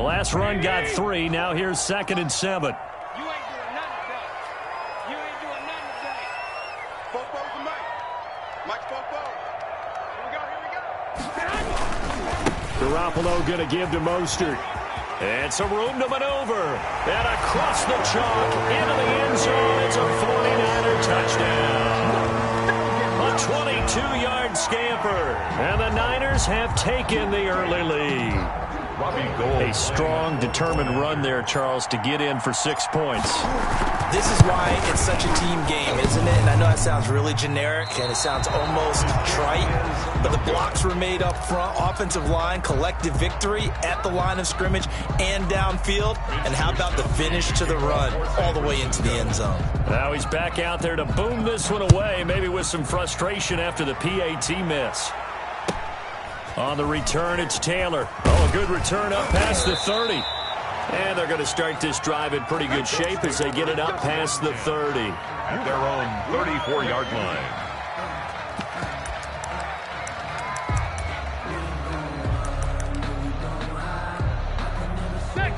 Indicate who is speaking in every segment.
Speaker 1: last run got 3. Now here's 2nd and 7.
Speaker 2: You ain't doing nothing today. You ain't doing nothing today. Football's the mic. Mike's football. Here we go.
Speaker 1: Garoppolo going to give to Mostert. And some room to maneuver. And across the chalk into the end zone. It's a 49er touchdown. A 22-yard scamper. And the Niners have taken the early lead. A strong, determined run there, Charles, to get in for 6 points.
Speaker 3: This is why it's such a team game, isn't it? And I know that sounds really generic, and it sounds almost trite, but the blocks were made up front, offensive line, collective victory at the line of scrimmage and downfield. And how about the finish to the run all the way into the end zone?
Speaker 1: Now he's back out there to boom this one away, maybe with some frustration after the PAT miss. On the return, it's Taylor. Oh, a good return up past the 30. And they're going to start this drive in pretty good shape as they get it up past the 30.
Speaker 4: At their own 34-yard line.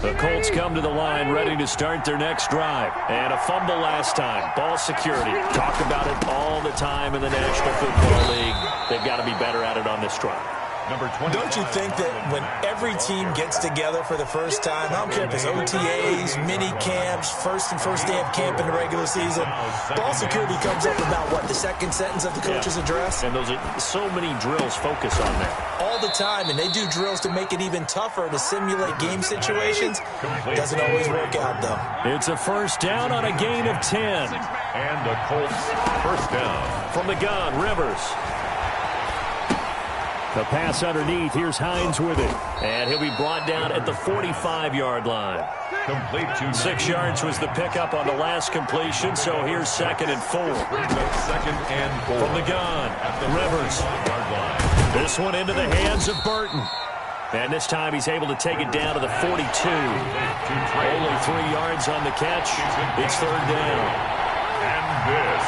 Speaker 1: The Colts come to the line ready to start their next drive. And a fumble last time. Ball security. Talk about it all the time in the National Football League. They've got to be better at it on this drive.
Speaker 3: Don't you think that when every team gets together for the first time, I don't care if it's OTAs, mini camps, first day of camp in the regular season, ball security comes up about, what, the second sentence of the coach's address?
Speaker 1: And those are so many drills focus on that.
Speaker 3: All the time, and they do drills to make it even tougher to simulate game situations. Doesn't always work out, though.
Speaker 1: It's a first down on a gain of 10.
Speaker 4: And the Colts first down.
Speaker 1: From the gun, Rivers. The pass underneath. Here's Hines with it. And he'll be brought down at the 45-yard line.
Speaker 4: Complete to
Speaker 1: 6 yards was the pickup on the last completion, so here's 2nd and 4.
Speaker 4: 2nd and 4.
Speaker 1: From the gun, Rivers. This one into the hands of Burton. And this time he's able to take it down to the 42. Only 3 yards on the catch. It's 3rd down.
Speaker 4: And this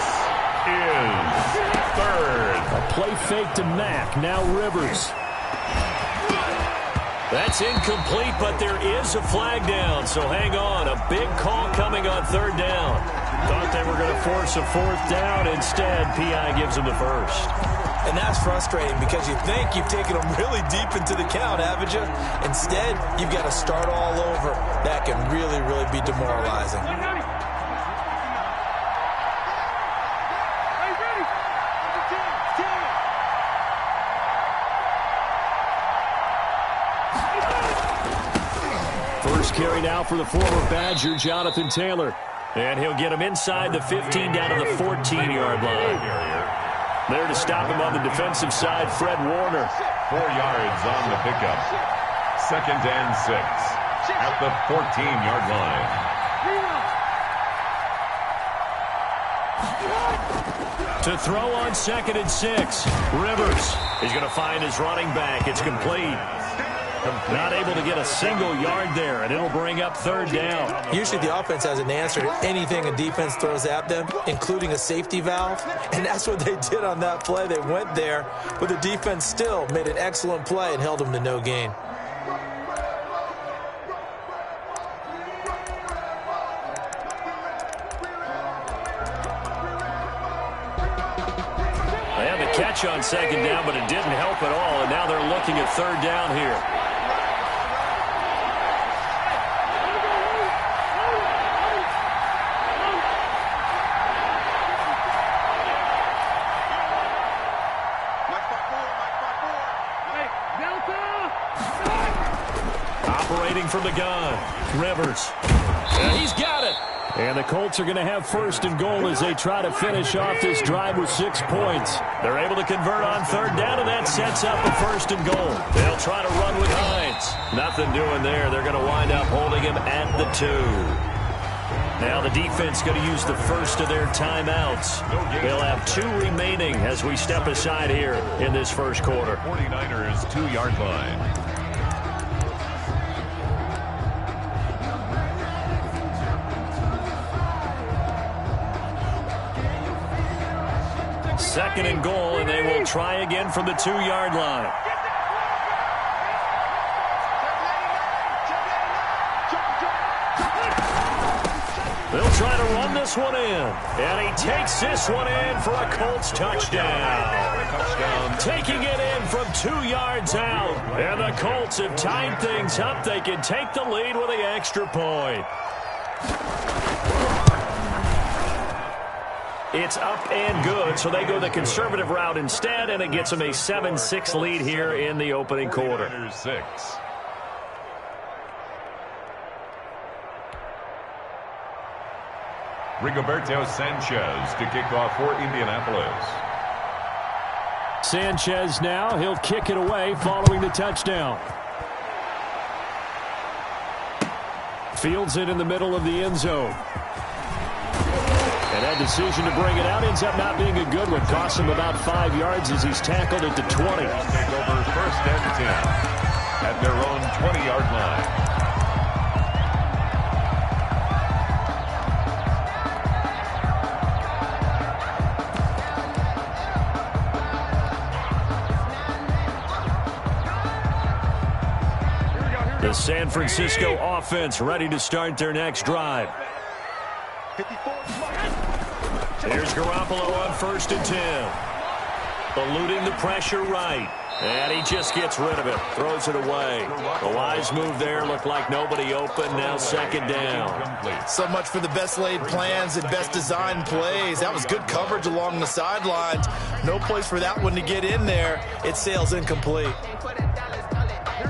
Speaker 4: is 3rd.
Speaker 1: A play fake to Mack. Now Rivers. That's incomplete, but there is a flag down, so hang on. A big call coming on 3rd down. Thought they were going to force a 4th down. Instead, P.I. gives them the first.
Speaker 3: And that's frustrating because you think you've taken them really deep into the count, haven't you? Instead, you've got to start all over. That can really, really be demoralizing.
Speaker 1: First carry now for the former Badger, Jonathan Taylor. And he'll get him inside the 15 down to the 14-yard line. There to stop him on the defensive side, Fred Warner.
Speaker 4: 4 yards on the pickup. 2nd and 6 at the 14-yard line.
Speaker 1: To throw on 2nd and 6, Rivers. He's going to find his running back. It's complete. Not able to get a single yard there, and it'll bring up 3rd down.
Speaker 3: Usually the offense has an answer to anything a defense throws at them, including a safety valve, and that's what they did on that play. They went there, but the defense still made an excellent play and held them to no gain.
Speaker 1: They had the catch on 2nd down, but it didn't help at all, and now they're looking at 3rd down here. Operating from the gun, Rivers. And he's got it. And the Colts are going to have 1st and goal as they try to finish off this drive with 6 points. They're able to convert on 3rd down, and that sets up a 1st and goal. They'll try to run with Hines. Nothing doing there. They're going to wind up holding him at the 2. Now the defense going to use the first of their timeouts. They'll have 2 remaining as we step aside here in this first quarter.
Speaker 4: 49ers 2-yard line.
Speaker 1: Second and goal, and they will try again from the 2-yard line. They'll try to run this one in. And he takes this one in for a Colts touchdown. Taking it in from 2 yards out. And the Colts have tied things up. They can take the lead with the extra point. It's up and good, so they go the conservative route instead, and it gets them a 7-6 lead here in the opening quarter.
Speaker 4: 6. Rigoberto Sanchez to kick off for Indianapolis.
Speaker 1: Sanchez now, he'll kick it away following the touchdown. Fields it in the middle of the end zone. And that decision to bring it out ends up not being a good one. Costs him about 5 yards as he's tackled at the 20.
Speaker 4: Take over 1st and 10 at their own 20-yard line.
Speaker 1: The San Francisco offense ready to start their next drive. Here's Garoppolo on 1st and 10. Eluding the pressure right. And he just gets rid of it. Throws it away. The wise move there. Looked like nobody open. Now 2nd down.
Speaker 3: So much for the best laid plans and best designed plays. That was good coverage along the sidelines. No place for that one to get in there. It sails incomplete.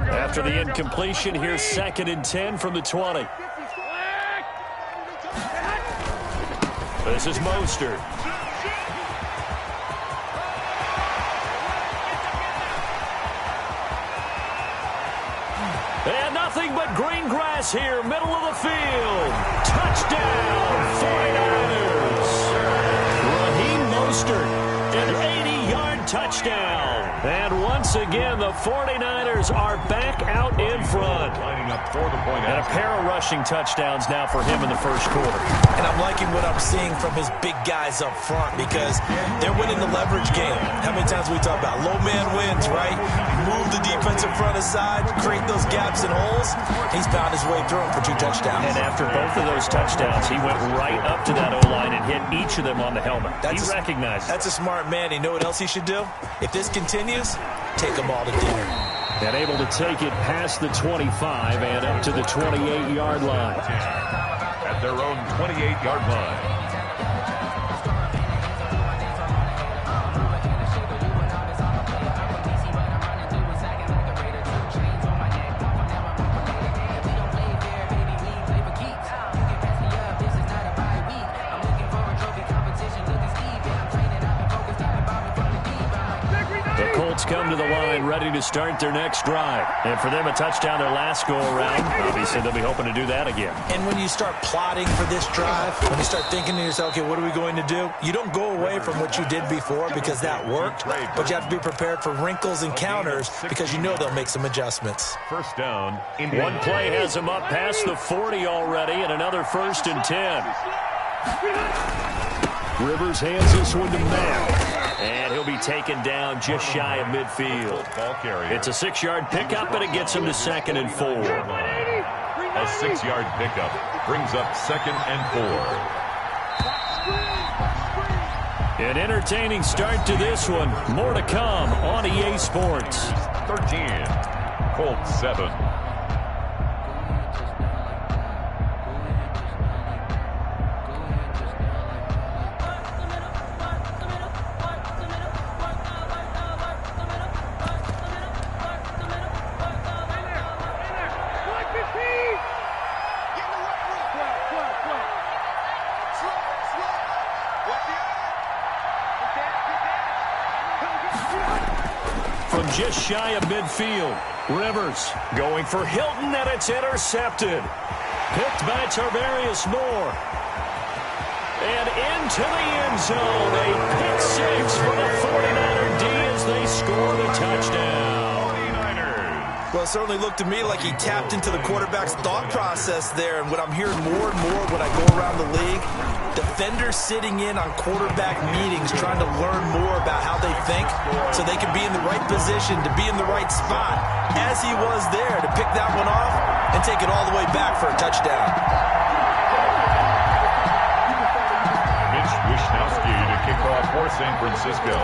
Speaker 1: After the incompletion, here's 2nd and 10 from the 20. This is Mostert. And nothing but green grass here, middle of the field. Touchdown, 49ers. Raheem Mostert, an 80-yard touchdown. And once again, the 49ers are back out in front.
Speaker 4: Lining up for the point.
Speaker 1: And a pair of rushing touchdowns now for him in the 1st quarter.
Speaker 3: And I'm liking what I'm seeing from his big guys up front because they're winning the leverage game. How many times we talk about low man wins, right? Move the defensive front aside, create those gaps and holes. He's found his way through them for 2 touchdowns.
Speaker 1: And after both of those touchdowns, he went right up to that O-line and hit each of them on the helmet. He recognized it.
Speaker 3: That's a smart man. You know what else he should do? If this continues, take them all to dinner.
Speaker 1: And able to take it past the 25 and up to the 28-yard line.
Speaker 4: At their own 28-yard line.
Speaker 1: Come to the line, ready to start their next drive. And for them, a touchdown their last go-around. Obviously, they'll be hoping to do that again.
Speaker 3: And when you start plotting for this drive, when you start thinking to yourself, okay, what are we going to do? You don't go away from what you did before because that worked, but you have to be prepared for wrinkles and counters because you know they'll make some adjustments.
Speaker 4: 1st down.
Speaker 1: One play has him up past the 40 already, and another 1st and 10. Rivers hands this one to Matt. And he'll be taken down just shy of midfield. It's a 6-yard pickup, and it gets him to 2nd and 4.
Speaker 4: A 6-yard pickup brings up 2nd and 4.
Speaker 1: An entertaining start to this one. More to come on EA Sports.
Speaker 4: 13, Colts 7.
Speaker 1: Just shy of midfield. Rivers going for Hilton, and it's intercepted. Picked by Tarvarius Moore. And into the end zone. A pick 6 for the 49er D as they score the touchdown.
Speaker 4: 49ers.
Speaker 3: Well, it certainly looked to me like he tapped into the quarterback's thought process there. And what I'm hearing more and more when I go around the league, defenders sitting in on quarterback meetings trying to learn more about how they think so they can be in the right position to be in the right spot, as he was there to pick that one off and take it all the way back for a touchdown.
Speaker 4: Here's Wisnowski to kick off for San Francisco.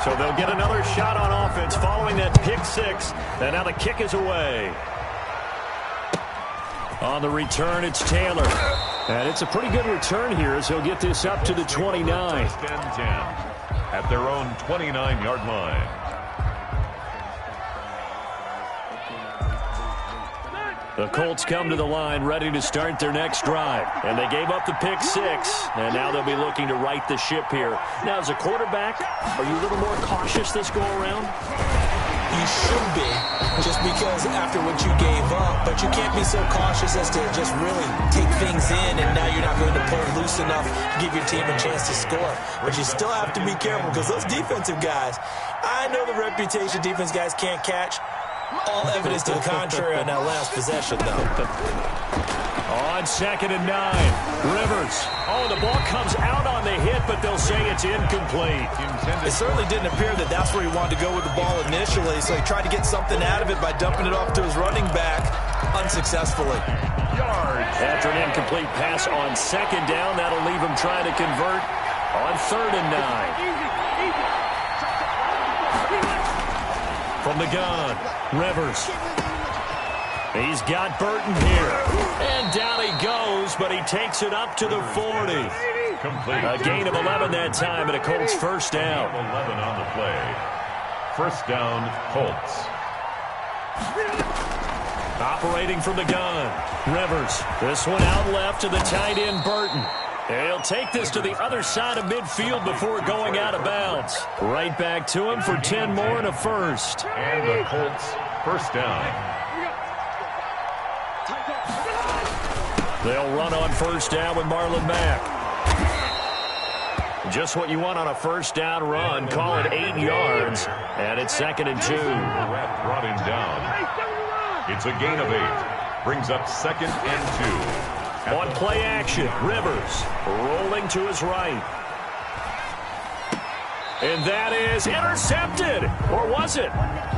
Speaker 1: So they'll get another shot on offense following that pick six. And now the kick is away. On the return, it's Taylor. And it's a pretty good return here as he'll get this up to the 29.
Speaker 4: First and 10 at their own 29-yard line.
Speaker 1: The Colts come to the line ready to start their next drive. And they gave up the pick six. And now they'll be looking to right the ship here. Now, as a quarterback, are you a little more cautious this go-around?
Speaker 3: You should be, just because after what you gave up. But you can't be so cautious as to just really take things in, and now you're not going to pull loose enough to give your team a chance to score. But you still have to be careful because those defensive guys, I know the reputation defense guys can't catch. All evidence to the contrary on that last possession, though.
Speaker 1: On 2nd and 9, Rivers. Oh, the ball comes out on the hit, but they'll say it's incomplete.
Speaker 3: It certainly didn't appear that that's where he wanted to go with the ball initially, so he tried to get something out of it by dumping it off to his running back unsuccessfully.
Speaker 1: After an incomplete pass on 2nd down, that'll leave him trying to convert on 3rd and 9. From the gun, Rivers. He's got Burton here. And down he goes, but he takes it up to the 40.
Speaker 4: Complete.
Speaker 1: A gain of 11 that time, and a Colts first down.
Speaker 4: 11 on the play. First down, Colts.
Speaker 1: Operating from the gun, Rivers. This one out left to the tight end, Burton. And he'll take this to the other side of midfield before going out of bounds. Right back to him for 10 more and a first.
Speaker 4: And the Colts first down.
Speaker 1: They'll run on first down with Marlon Mack. Just what you want on a first down run. Call it 8 yards. And it's 2nd and 2.
Speaker 4: The ref brought him down. It's a gain of 8. Brings up 2nd and 2.
Speaker 1: On play action, Rivers rolling to his right. And that is intercepted. Or was it?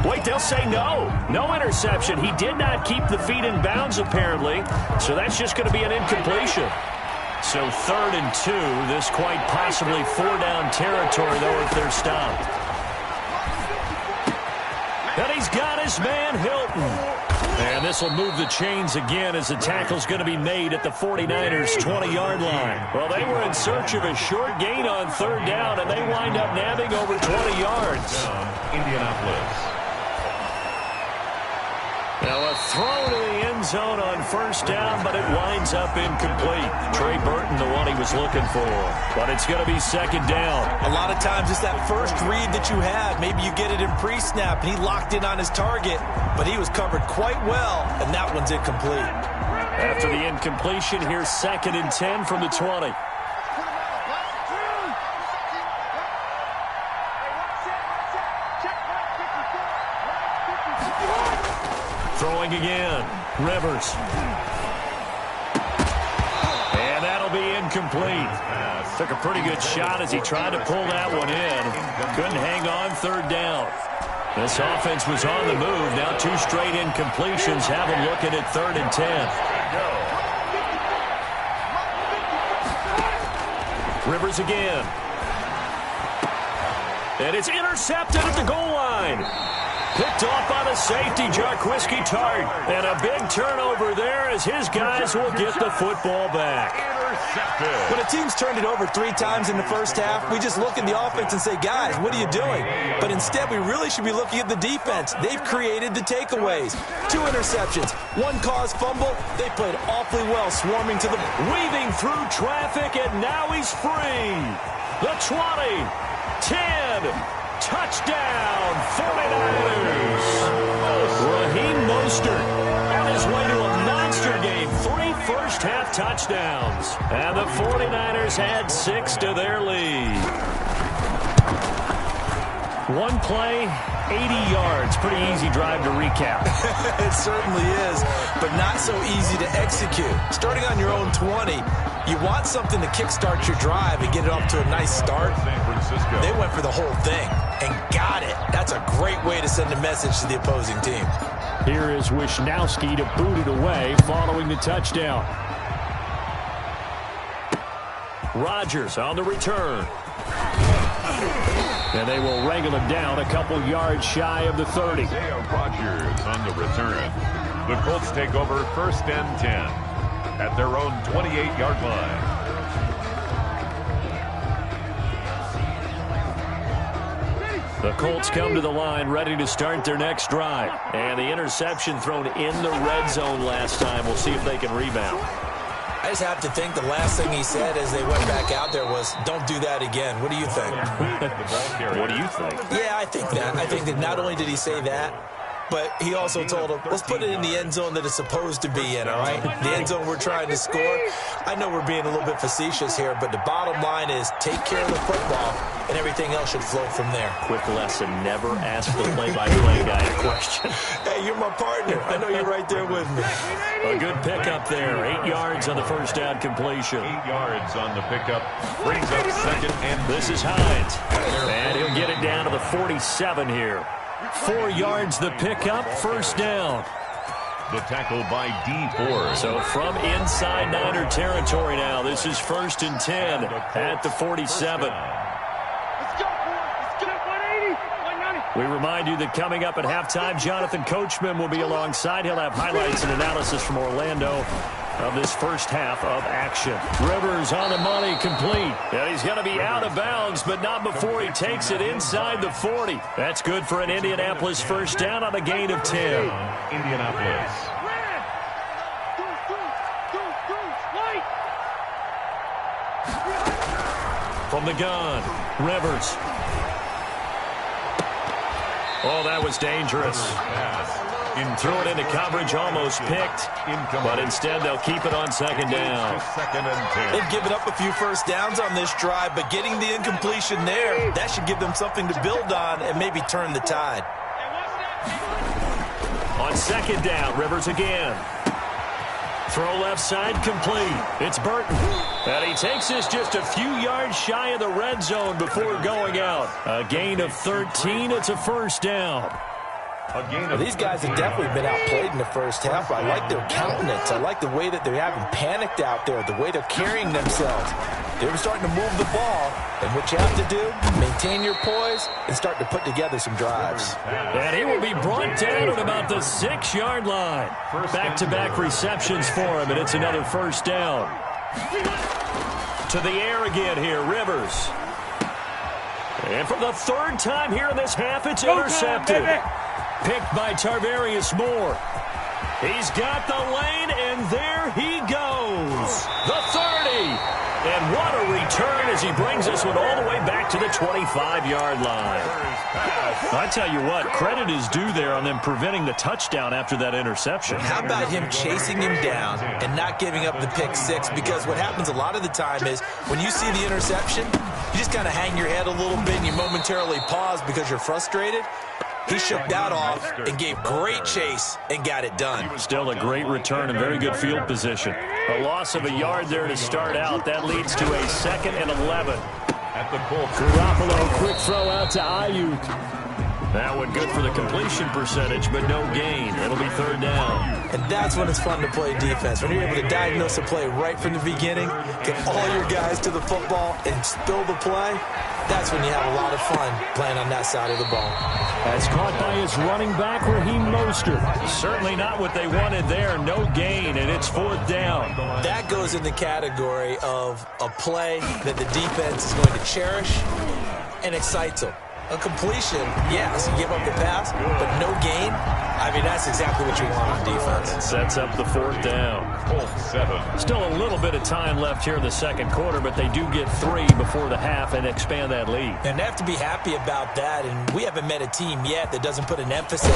Speaker 1: Wait, they'll say no. No interception. He did not keep the feet in bounds, apparently. So that's just going to be an incompletion. So 3rd and 2. This quite possibly 4-down territory, though, if they're stopped. And he's got his man, Hilton. And this will move the chains again as the tackle's going to be made at the 49ers' 20-yard line. Well, they were in search of a short gain on 3rd down, and they wind up nabbing over 20 yards.
Speaker 4: Indianapolis.
Speaker 1: Now a throw to the end zone on first down, but it winds up incomplete. Trey Burton, the one he was looking for. But it's going to be 2nd down.
Speaker 3: A lot of times it's that first read that you have. Maybe you get it in pre-snap, and he locked in on his target, but he was covered quite well, and that one's incomplete.
Speaker 1: After the incompletion, here's 2nd and 10 from the 20. Throwing again, Rivers. And that'll be incomplete. Took a pretty good shot as he tried to pull that one in. Couldn't hang on 3rd down. This offense was on the move. Now 2 straight incompletions have them looking at 3rd and 10. Rivers again. And it's intercepted at the goal line. Picked off by the safety, Jarquiski Tart. And a big turnover there as his guys will get the football back.
Speaker 3: When a team's turned it over 3 times in the first half, we just look at the offense and say, guys, what are you doing? But instead, we really should be looking at the defense. They've created the takeaways. 2 interceptions, 1 caused fumble. They played awfully well, swarming to the...
Speaker 1: Weaving through traffic, and now he's free. The 20, 10, touchdown, 49ers. Raheem Mostert on his way to a monster game. 3 first-half touchdowns. And the 49ers had 6 to their lead. 1 play, 80 yards. Pretty easy drive to recap.
Speaker 3: It certainly is, but not so easy to execute. Starting on your own 20, you want something to kickstart your drive and get it off to a nice start.
Speaker 4: San Francisco.
Speaker 3: They went for the whole thing and got it. That's a great way to send a message to the opposing team.
Speaker 1: Here is Wisnowski to boot it away following the touchdown. Rodgers on the return. And they will wrangle him down a couple yards shy of the 30.
Speaker 4: Rodgers on the return. The Colts take over 1st and 10 at their own 28-yard line.
Speaker 1: The Colts come to the line ready to start their next drive. And the interception thrown in the red zone last time. We'll see if they can rebound.
Speaker 3: I just have to think the last thing he said as they went back out there was, don't do that again. What do you think?
Speaker 1: What do you think?
Speaker 3: Yeah, I think that. I think that not only did he say that, but he also told him, let's put it in the end zone that it's supposed to be in, all right? The end zone we're trying to score. I know we're being a little bit facetious here, but the bottom line is take care of the football, and everything else should flow from there.
Speaker 1: Quick lesson, never ask the play-by-play guy a question.
Speaker 3: Hey, you're my partner. I know you're right there with me.
Speaker 1: A good pickup there. 8 yards on the first down completion.
Speaker 4: 8 yards on the pickup. Brings up 2nd and...
Speaker 1: This is Hines. And he'll get it down to the 47 here. 4 yards the pickup, 1st down.
Speaker 4: The tackle by D. Ford.
Speaker 1: So from inside Niner territory now, this is 1st and 10 at the 47. We remind you that coming up at halftime, Jonathan Coachman will be alongside. He'll have highlights and analysis from Orlando of this first half of action. Rivers on the money, complete. And he's going to be out of bounds, but not before he takes it inside the 40. That's good for an Indianapolis first down on a gain of 10.
Speaker 4: Indianapolis.
Speaker 1: From the gun, Rivers. Oh, that was dangerous. Threw it into coverage, almost picked, but instead they'll keep it on 2nd down.
Speaker 3: They've given up a few first downs on this drive, but getting the incompletion there, that should give them something to build on and maybe turn the tide.
Speaker 1: On 2nd down, Rivers again. Throw left side, complete. It's Burton. And he takes this just a few yards shy of the red zone before going out. A gain of 13. It's a 1st down.
Speaker 3: Well, these guys have definitely been outplayed in the first half. I like their countenance. I like the way that they're having panicked out there, the way they're carrying themselves. They're starting to move the ball, and what you have to do, maintain your poise and start to put together some drives.
Speaker 1: And he will be brought down at about the 6-yard line. Back-to-back receptions for him, and it's another 1st down. To the air again here, Rivers. And for the 3rd time here in this half, it's intercepted. Picked by Tarvarius Moore. He's got the lane, and there he goes. The 30. And what a return as he brings this one all the way back to the 25-yard line. I tell you what, credit is due there on them preventing the touchdown after that interception.
Speaker 3: How about him chasing him down and not giving up the pick 6? Because what happens a lot of the time is when you see the interception, you just kind of hang your head a little bit and you momentarily pause because you're frustrated. He shook that off and gave great chase and got it done.
Speaker 1: Still a great return and very good field position. A loss of a yard there to start out. That leads to a 2nd and 11.
Speaker 4: At the Colts.
Speaker 1: Garoppolo, quick throw out to Ayuk. That one good for the completion percentage, but no gain. It'll be 3rd down.
Speaker 3: And that's when it's fun to play defense. When you're able to diagnose a play right from the beginning, get all your guys to the football, and spill the play, that's when you have a lot of fun playing on that side of the ball.
Speaker 1: That's caught by his running back, Raheem Mostert. Certainly not what they wanted there. No gain, and it's 4th down.
Speaker 3: That goes in the category of a play that the defense is going to cherish and excites them. A completion, yes, you give up the pass, but no gain. I mean, that's exactly what you want on defense.
Speaker 1: Sets up the 4th down. Still a little bit of time left here in the 2nd quarter, but they do get 3 before the half and expand that lead.
Speaker 3: And they have to be happy about that, and we haven't met a team yet that doesn't put an emphasis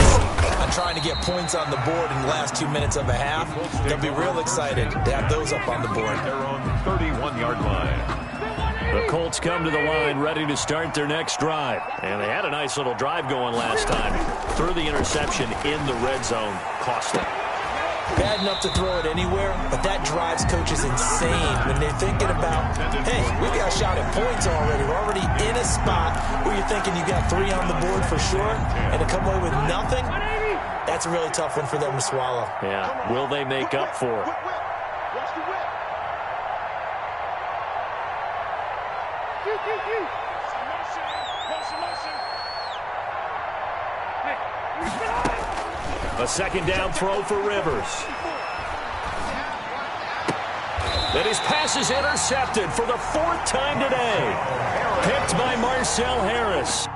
Speaker 3: on trying to get points on the board in the last 2 minutes of a half. They'll be real excited to have those up on the board.
Speaker 4: Their own 31-yard line.
Speaker 1: The Colts come to the line ready to start their next drive. And they had a nice little drive going last time. Threw the interception in the red zone. Costly.
Speaker 3: Bad enough to throw it anywhere, but that drives coaches insane when they're thinking about, hey, we've got a shot at points already. We're already in a spot where you're thinking you got 3 on the board for sure, and to come away with nothing, that's a really tough one for them to swallow.
Speaker 1: Yeah, will they make up for it? A second down throw for Rivers. And his pass is intercepted for the 4th time today. Picked by Marcel Harris.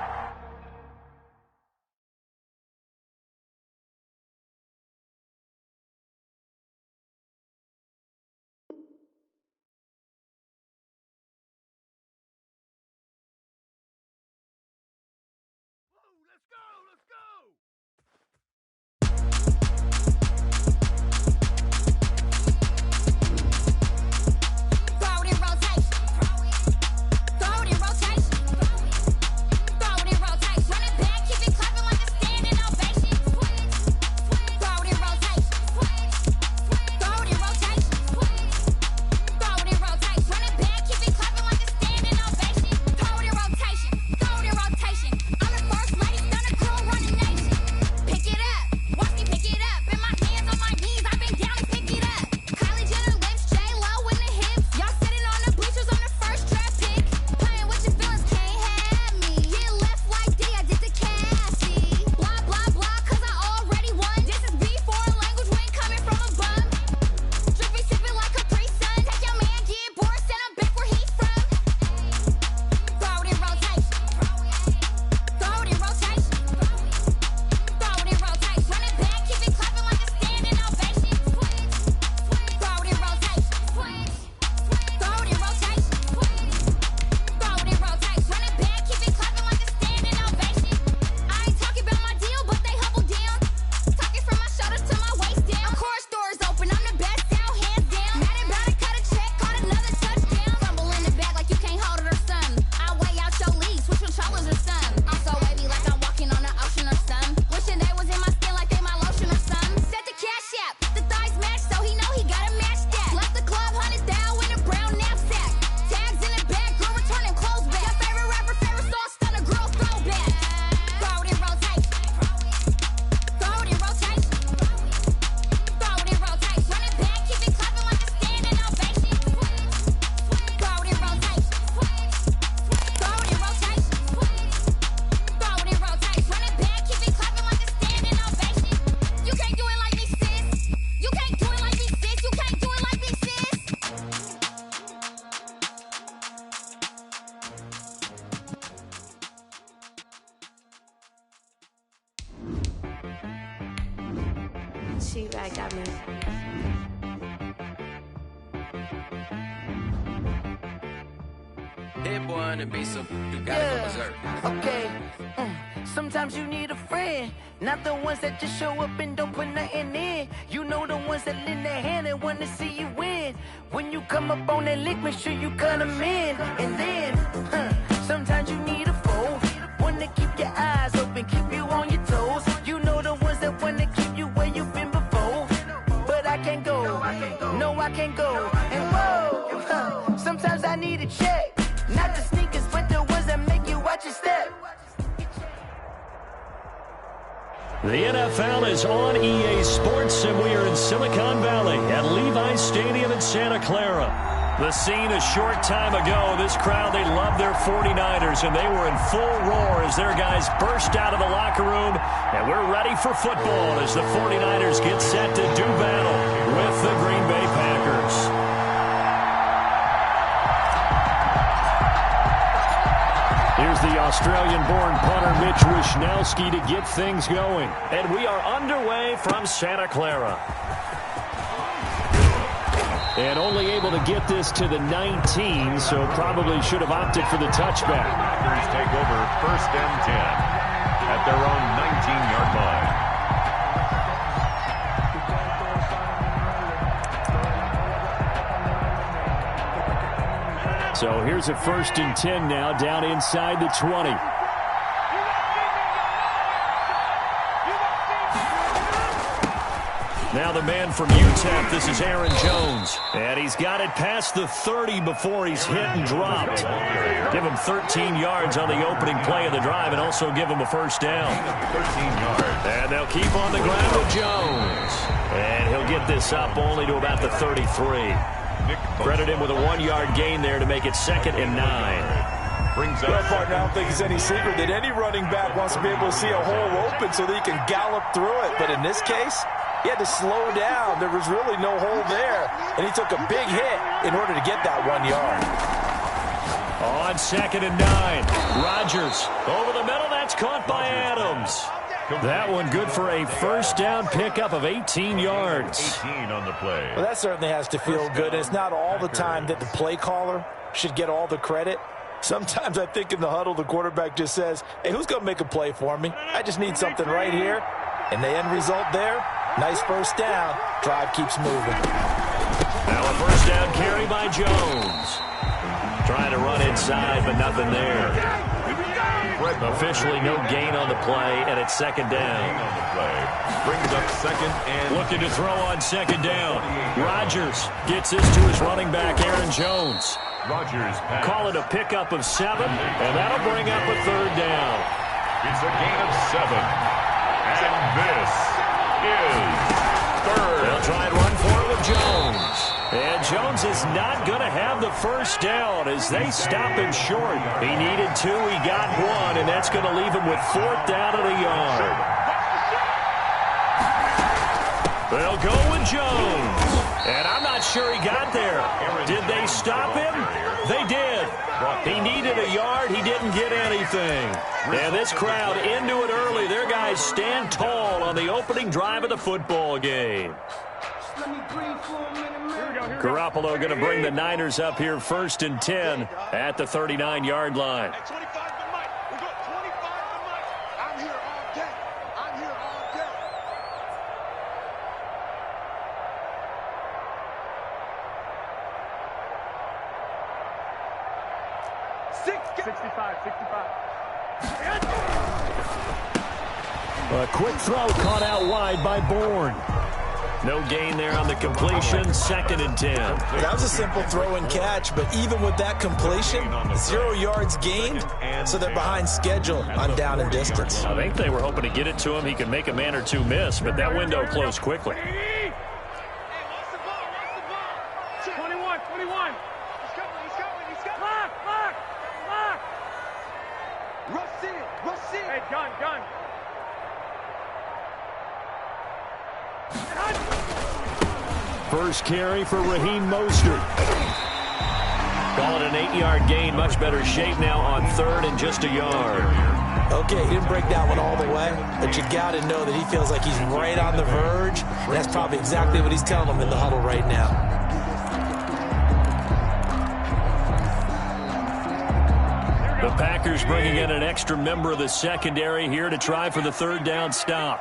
Speaker 5: She-Rag got me.
Speaker 6: Hit one and be some. You gotta go berserk.
Speaker 7: Okay. Sometimes you need a friend, not the ones that just show up and don't put nothing in. You know the ones that lend their hand and want to see you win. When you come up on that lick, make sure you cut them in. And then, sometimes you need a foe, one to keep your eyes open, keep you on your toes. You know the ones that want to keep you where you've been before. But I can't go, no I can't go. And whoa, sometimes I need a check, not the sneakers, but the ones that make you watch your step.
Speaker 1: The NFL is on EA Sports, and we are in Silicon Valley at Levi's Stadium in Santa Clara. The scene a short time ago, this crowd, they love their 49ers, and they were in full roar as their guys burst out of the locker room, and we're ready for football as the 49ers get set to do battle with the Green Bay Packers. Here's the Australian-born punter Mitch Wishnowsky to get things going. And we are underway from Santa Clara. And only able to get this to the 19, so probably should have opted for the touchback.
Speaker 4: Packers take over 1st and 10 at their own 19-yard line.
Speaker 1: So here's a 1st and 10 now, down inside the 20. Now the man from UTEP, this is Aaron Jones. And he's got it past the 30 before he's hit and dropped. Give him 13 yards on the opening play of the drive and also give him a 1st down.
Speaker 4: 13 yards.
Speaker 1: And they'll keep on the ground with Jones. And he'll get this up only to about the 33. Credit him with a 1-yard gain there to make it 2nd and 9.
Speaker 4: Brings
Speaker 3: Well,
Speaker 4: up
Speaker 3: partner, I don't think it's any secret that any running back wants to be able to see a hole open so that he can gallop through it. But in this case, he had to slow down. There was really no hole there, and he took a big hit in order to get that 1 yard.
Speaker 1: On 2nd and 9, Rodgers over the middle. That's caught by Adams. That one good for a first down pickup of 18 yards.
Speaker 4: 18 on the play.
Speaker 3: Well, that certainly has to feel good. It's not all the time that the play caller should get all the credit. Sometimes I think in the huddle, the quarterback just says, hey, who's going to make a play for me? I just need something right here. And the end result there, nice first down. Drive keeps moving.
Speaker 1: Now a first down carry by Jones. Trying to run inside, but nothing there. Officially no gain on the play, and it's 2nd down.
Speaker 4: On the play. Brings up 2nd and...
Speaker 1: Looking to throw on 2nd down. Rodgers gets this to his running back, Aaron Jones.
Speaker 4: Rodgers pass.
Speaker 1: Call it a pickup of 7, and that'll bring up a 3rd down.
Speaker 4: It's a gain of 7. And this is 3rd.
Speaker 1: They'll try and run for it with Jones. And Jones is not going to have the first down as they stop him short. He needed 2, he got 1, and that's going to leave him with 4th down at a yard. They'll go with Jones. And I'm not sure he got there. Did they stop him? They did. He needed a yard. He didn't get anything. And this crowd into it early. Their guys stand tall on the opening drive of the football game. Garoppolo going to bring the Niners up here 1st and 10 at the 39-yard line.
Speaker 2: Hey, 25 to Mike. We got 25 to Mike. I'm here all day. I'm here all day. 65.
Speaker 1: A quick throw caught out wide by Bourne. No gain there on the completion, 2nd and 10.
Speaker 3: That was a simple throw and catch, but even with that completion, 0 yards gained, so they're behind schedule on down and distance.
Speaker 1: I think they were hoping to get it to him. He could make a man or two miss, but that window closed quickly.
Speaker 2: Hey, what's the ball? 21. He's coming. Lock. Rush in. Hey, gun.
Speaker 1: First carry for Raheem Mostert. Call it an 8-yard gain. Much better shape now on 3rd and just a yard.
Speaker 3: Okay, he didn't break that one all the way, but you got to know that he feels like he's right on the verge. And that's probably exactly what he's telling them in the huddle right now.
Speaker 1: The Packers bringing in an extra member of the secondary here to try for the 3rd down stop.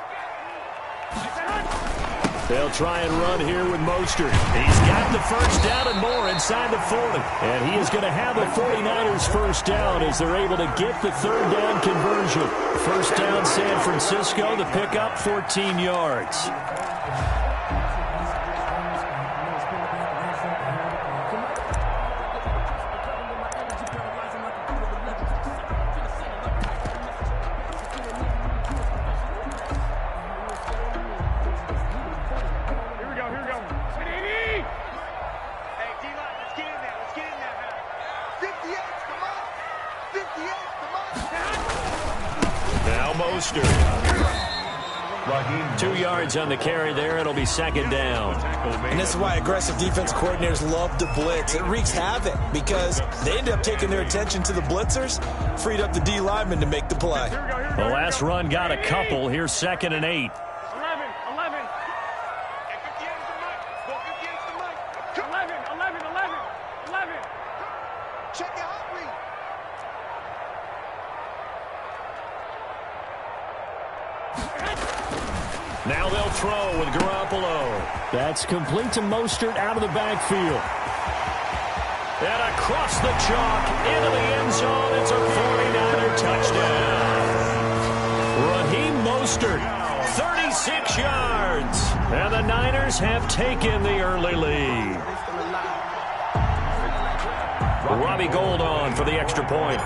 Speaker 1: They'll try and run here with Mostert. He's got the first down and more inside the 40. And he is going to have the 49ers first down as they're able to get the 3rd down conversion. First down San Francisco, the pickup 14 yards. Mostert. 2 yards on the carry there. It'll be 2nd down.
Speaker 3: And this is why aggressive defense coordinators love to blitz. It wreaks havoc because they end up taking their attention to the blitzers, freed up the D lineman to make the play.
Speaker 1: The last run got a couple. Here's 2nd and 8.
Speaker 2: 11. Check your hot read.
Speaker 1: Now they'll throw with Garoppolo. That's complete to Mostert out of the backfield. And across the chalk into the end zone. It's a 49er touchdown. Raheem Mostert, 36 yards. And the Niners have taken the early lead. Robbie Gould on for the extra point.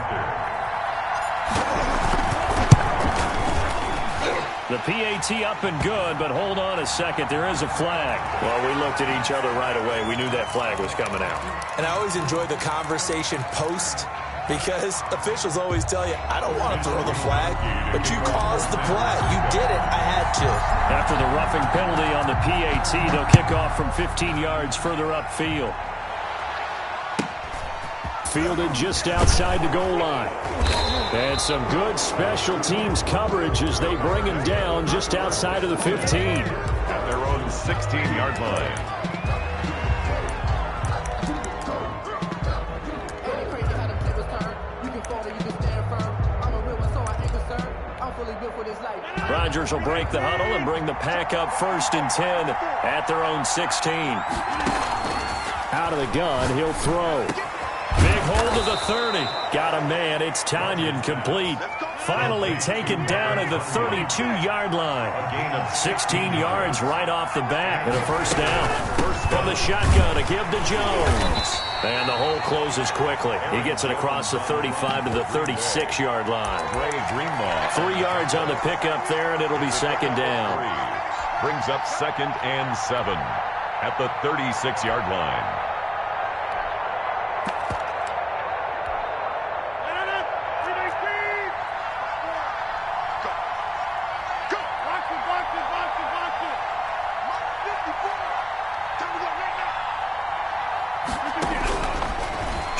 Speaker 1: The PAT up and good, but hold on a second. There is a flag. Well, we looked at each other right away. We knew that flag was coming out.
Speaker 3: And I always enjoy the conversation post because officials always tell you, I don't want to throw the flag, but you caused the play. You did it. I had to.
Speaker 1: After the roughing penalty on the PAT, they'll kick off from 15 yards further upfield. Fielded just outside the goal line. And some good special teams coverage as they bring him down just outside of the 15.
Speaker 4: At their own 16-yard line.
Speaker 1: Rodgers will break the huddle and bring the pack up 1st and 10 at their own 16. Out of the gun, he'll throw. Big hold to the 30. Got a man. It's Tanyan complete. Finally taken down at the 32-yard line. 16 yards right off the bat and a 1st down. From the shotgun, a give to Jones. And the hole closes quickly. He gets it across the 35 to the 36-yard line. 3 yards on the pickup there, and it'll be 2nd down.
Speaker 4: Brings up 2nd and 7 at the 36-yard line.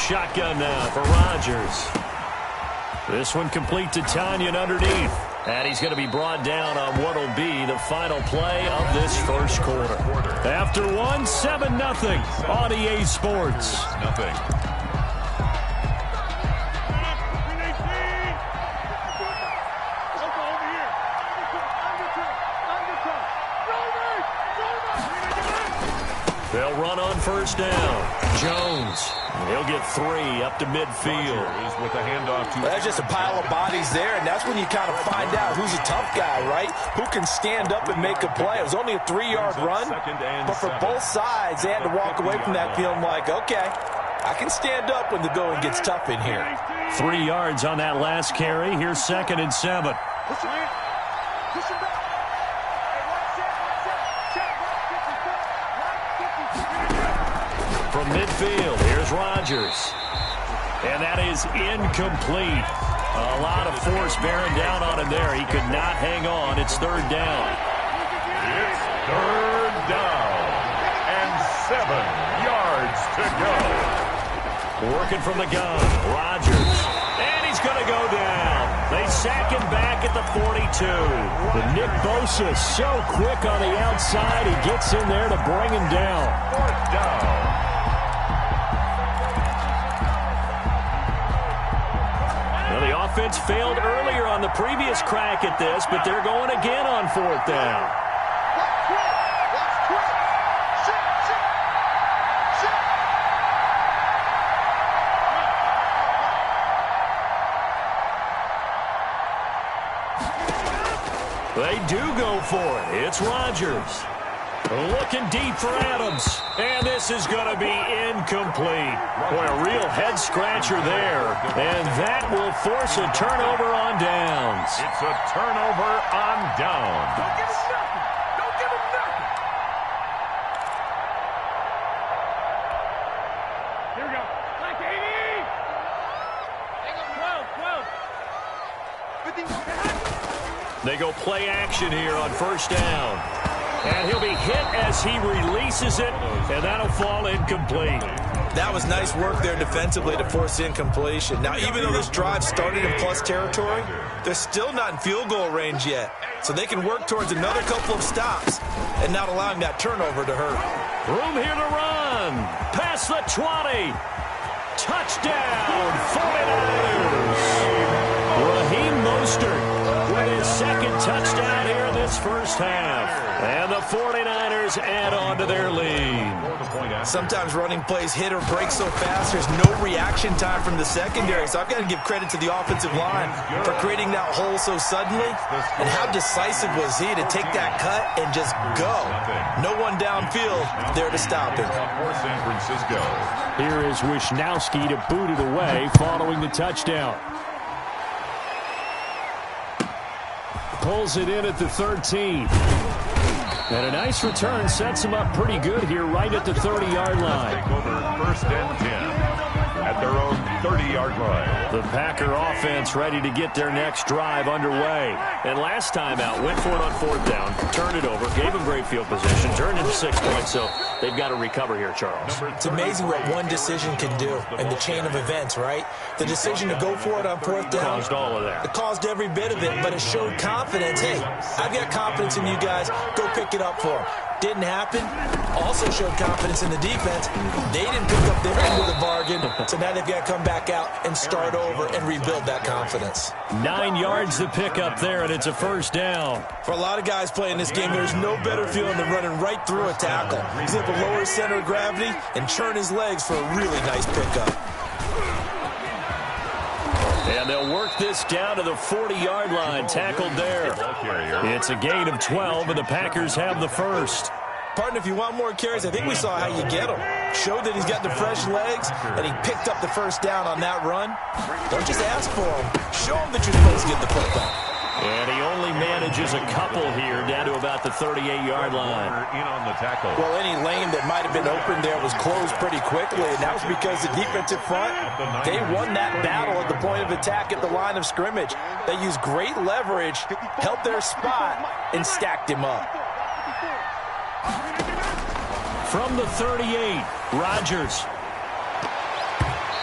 Speaker 1: Shotgun now for Rodgers. This one complete to Tanyan underneath. And he's going to be brought down on what will be the final play of this 1st quarter. After one, 7-0 on EA Sports.
Speaker 4: Nothing.
Speaker 1: They'll run on 1st down. Jones. He'll get 3 up to midfield.
Speaker 4: With a handoff to
Speaker 3: That's just a pile of bodies there, and that's when you kind of find out who's a tough guy, right? Who can stand up and make a play. It was only a 3-yard run, but for both sides, they had to walk away from that feeling like, okay, I can stand up when the going gets tough in here.
Speaker 1: 3 yards on that last carry. Here's 2nd and 7. From midfield, here's Rodgers. And that is incomplete. A lot of force bearing down on him there. He could not hang on. It's 3rd down.
Speaker 4: It's 3rd down. And 7 yards to go.
Speaker 1: Working from the gun, Rodgers. And he's going to go down. They sack him back at the 42. But Nick Bosa so quick on the outside. He gets in there to bring him down.
Speaker 4: 4th down.
Speaker 1: The offense failed earlier on the previous crack at this, but they're going again on 4th down. They do go for it. It's Rodgers. Looking deep for Adams. And this is going to be incomplete. Boy, a real head-scratcher there. And that will force a turnover on downs.
Speaker 4: It's a turnover on downs.
Speaker 2: Don't give him nothing. Don't give him nothing. Here we go. Like 80. They go 12. 12. 50.
Speaker 1: They go play action here on 1st down. And he'll be hit as he releases it, and that'll fall incomplete.
Speaker 3: That was nice work there defensively to force incompletion. Now, even though this drive started in plus territory, they're still not in field goal range yet. So they can work towards another couple of stops and not allowing that turnover to hurt.
Speaker 1: Room here to run. Past the 20. Touchdown, 49ers. Raheem Mostert with his 2nd touchdown here in this 1st half. And the 49ers add on to their lead.
Speaker 3: Sometimes running plays hit or break so fast, there's no reaction time from the secondary. So I've got to give credit to the offensive line for creating that hole so suddenly. And how decisive was he to take that cut and just go? No one downfield there to stop him.
Speaker 4: For San Francisco.
Speaker 1: Here is Wisnowski to boot it away following the touchdown. Pulls it in at the 13. And a nice return sets him up pretty good here right at the 30-yard line.
Speaker 4: Take over 1st and 10 at their own 30-yard line.
Speaker 1: The Packer offense ready to get their next drive underway. And last time out, went for it on 4th down, turned it over, gave them great field position, turned into 6 points, so they've got to recover here, Charles.
Speaker 3: It's amazing what one decision can do in the chain of events, right? The decision to go for it on 4th down.
Speaker 1: Caused all of that.
Speaker 3: It caused every bit of it, but it showed confidence. Hey, I've got confidence in you guys. Go pick it up for them. Didn't happen. Also showed confidence in the defense. They didn't pick up their end of the bargain, so now they've got to come back out and start over and rebuild that confidence.
Speaker 1: 9 yards to pick up there, and it's a 1st down.
Speaker 3: For a lot of guys playing this game, there's no better feeling than running right through a tackle. He's able to lower his center of gravity and churn his legs for a really nice pickup.
Speaker 1: And they'll work this down to the 40-yard line, tackled there. It's a gain of 12, and the Packers have the first.
Speaker 3: Partner, if you want more carries, I think we saw how you get him. Showed that he's got the fresh legs, and he picked up the 1st down on that run. Don't just ask for him. Show him that you're supposed to get the pickup.
Speaker 1: And he only manages a couple here, down to about the 38-yard line.
Speaker 4: In on the tackle.
Speaker 3: Well, any lane that might have been open there was closed pretty quickly, and that was because the defensive front, they won that battle at the point of attack at the line of scrimmage. They used great leverage, held their spot, and stacked him up.
Speaker 1: From the 38, Rodgers.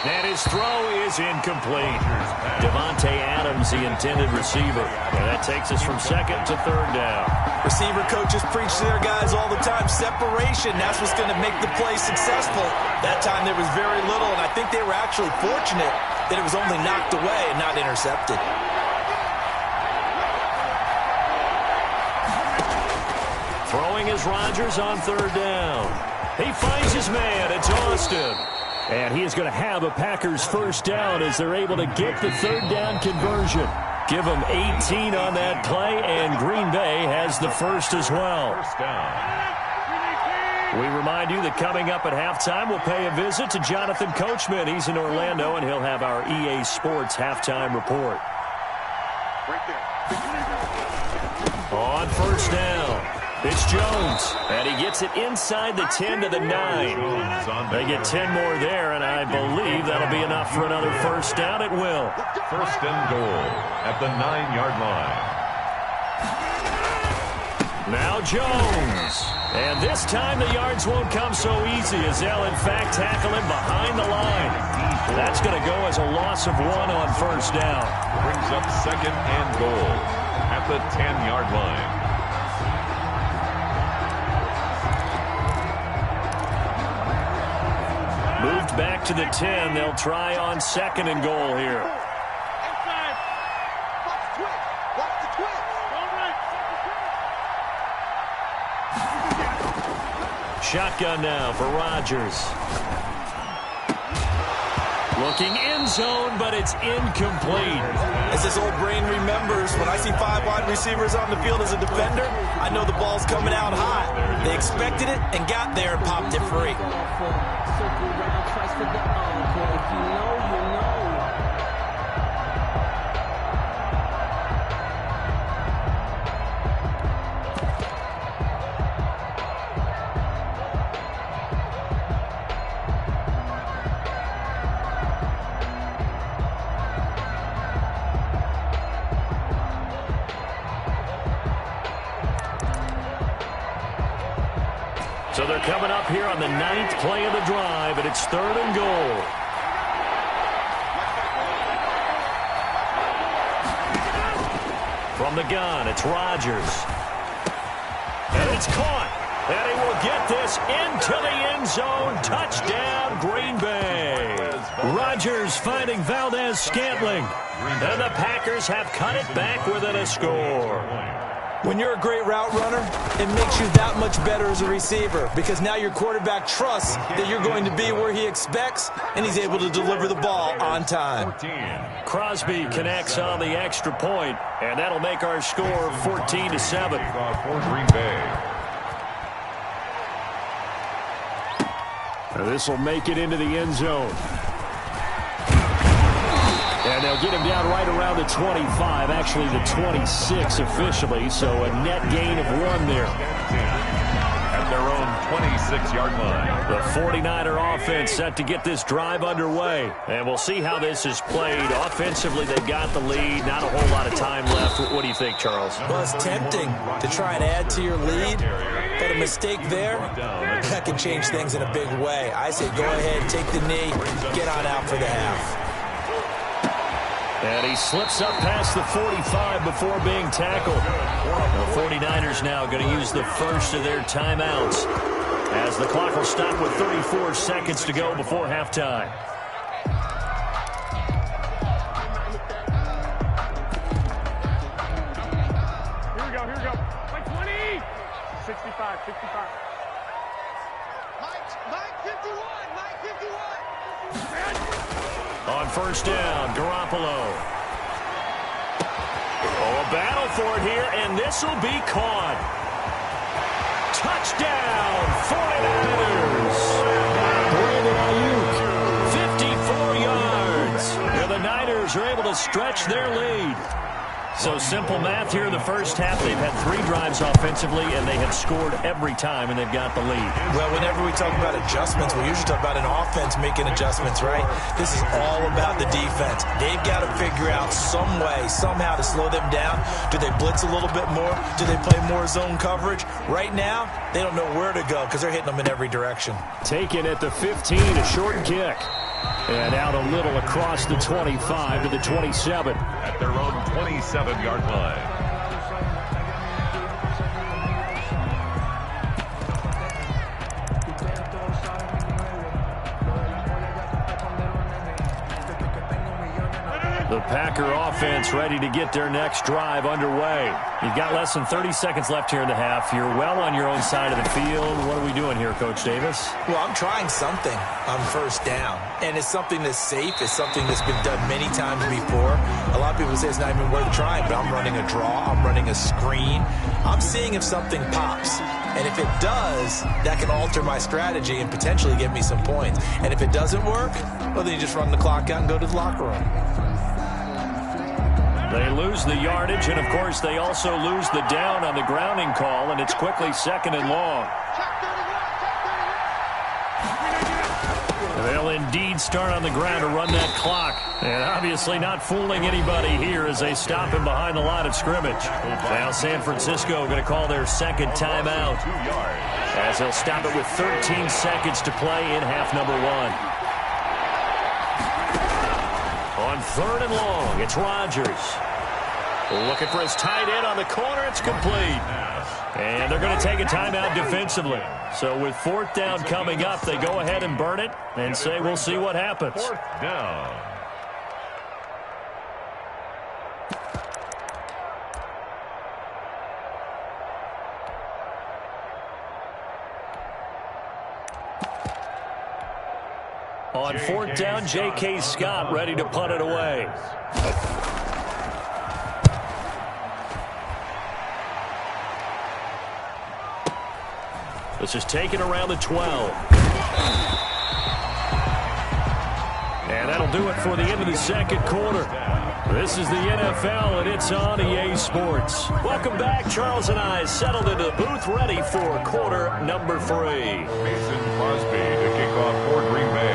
Speaker 1: And his throw is incomplete. Devontae Adams, the intended receiver. And that takes us from 2nd to 3rd down.
Speaker 3: Receiver coaches preach to their guys all the time. Separation, that's what's going to make the play successful. That time there was very little, and I think they were actually fortunate that it was only knocked away and not intercepted.
Speaker 1: Throwing is Rodgers on 3rd down. He finds his man. It's Austin. And he is going to have a Packers 1st down as they're able to get the 3rd down conversion. Give them 18 on that play, and Green Bay has the first as well.
Speaker 4: 1st down.
Speaker 1: We remind you that coming up at halftime, we'll pay a visit to Jonathan Coachman. He's in Orlando, and he'll have our EA Sports halftime report. On 1st down, it's Jones, and he gets it inside the 10 to the 9. They get 10 more there, and I believe that'll be enough for another 1st down. It will.
Speaker 4: 1st and goal at the 9-yard line.
Speaker 1: Now Jones. And this time the yards won't come so easy as they'll, in fact, tackle him behind the line. That's going to go as a loss of 1 on 1st down.
Speaker 4: Brings up 2nd and goal at the 10-yard line.
Speaker 1: Moved back to the 10. They'll try on 2nd and goal here. Shotgun now for Rodgers. Looking end zone, but it's incomplete.
Speaker 3: As this old brain remembers, when I see 5 wide receivers on the field as a defender, I know the ball's coming out hot. They expected it and got there and popped it free.
Speaker 1: So they're coming up here on the 9th play of the drive, and it's 3rd and goal. From the gun, it's Rodgers. And it's caught. And he will get this into the end zone. Touchdown, Green Bay. Rodgers finding Valdez-Scantling. And the Packers have cut it back within a score.
Speaker 3: When you're a great route runner, it makes you that much better as a receiver because now your quarterback trusts that you're going to be where he expects, and he's able to deliver the ball on time.
Speaker 1: Crosby connects on the extra point, and that'll make our score 14-7.
Speaker 4: For Green Bay.
Speaker 1: This will make it into the end zone. And they'll get him down right around the 25, actually the 26 officially, so a net gain of 1 there.
Speaker 4: At their own 26-yard line.
Speaker 1: The 49er offense set to get this drive underway. And we'll see how this is played. Offensively, they've got the lead. Not a whole lot of time left. What do you think, Charles?
Speaker 3: Well, it's tempting to try and add to your lead, but a mistake there, that can change things in a big way. I say go ahead, take the knee, get on out for the half.
Speaker 1: And he slips up past the 45 before being tackled. The 49ers now going to use the first of their timeouts as the clock will stop with 34 seconds to go before halftime.
Speaker 2: Here we go. Like 20. 65. Mike 51.
Speaker 1: On first down, Garoppolo. Oh, a battle for it here, and this will be caught. Touchdown, 49ers. Brandon Ayuk, 54 yards. And the Niners are able to stretch their lead. So simple math here in the first half. They've had 3 drives offensively, and they have scored every time, and they've got the lead.
Speaker 3: Well, whenever we talk about adjustments, we usually talk about an offense making adjustments, right? This is all about the defense. They've got to figure out some way, somehow to slow them down. Do they blitz a little bit more? Do they play more zone coverage? Right now, they don't know where to go because they're hitting them in every direction.
Speaker 1: Taken at the 15, a short kick. And out a little across the 25 to the 27.
Speaker 4: At their own 27-yard line.
Speaker 1: The Packer offense ready to get their next drive underway. You've got less than 30 seconds left here in the half. You're well on your own side of the field. What are we doing here, Coach Davis?
Speaker 3: Well, I'm trying something on first down, and it's something that's safe. It's something that's been done many times before. A lot of people say it's not even worth trying, but I'm running a draw. I'm running a screen. I'm seeing if something pops. And if it does, that can alter my strategy and potentially get me some points. And if it doesn't work, well, then you just run the clock out and go to the locker room.
Speaker 1: They lose the yardage, and, of course, they also lose the down on the grounding call, and it's quickly 2nd and long. They'll indeed start on the ground to run that clock. And obviously not fooling anybody here as they stop him behind the line of scrimmage. Now San Francisco going to call their second timeout as they'll stop it with 13 seconds to play in half number 1. On 3rd and long, it's Rodgers. Looking for his tight end on the corner. It's complete. And they're going to take a timeout defensively. So with 4th down coming up, they go ahead and burn it and say we'll see what happens.
Speaker 4: 4th down.
Speaker 1: On 4th down, J.K. Scott ready to punt it away. This is taken around the 12. And that'll do it for the end of the second quarter. This is the NFL, and it's on EA Sports. Welcome back. Charles and I settled into the booth ready for quarter number 3.
Speaker 4: Mason Crosby to kick off for Green Bay.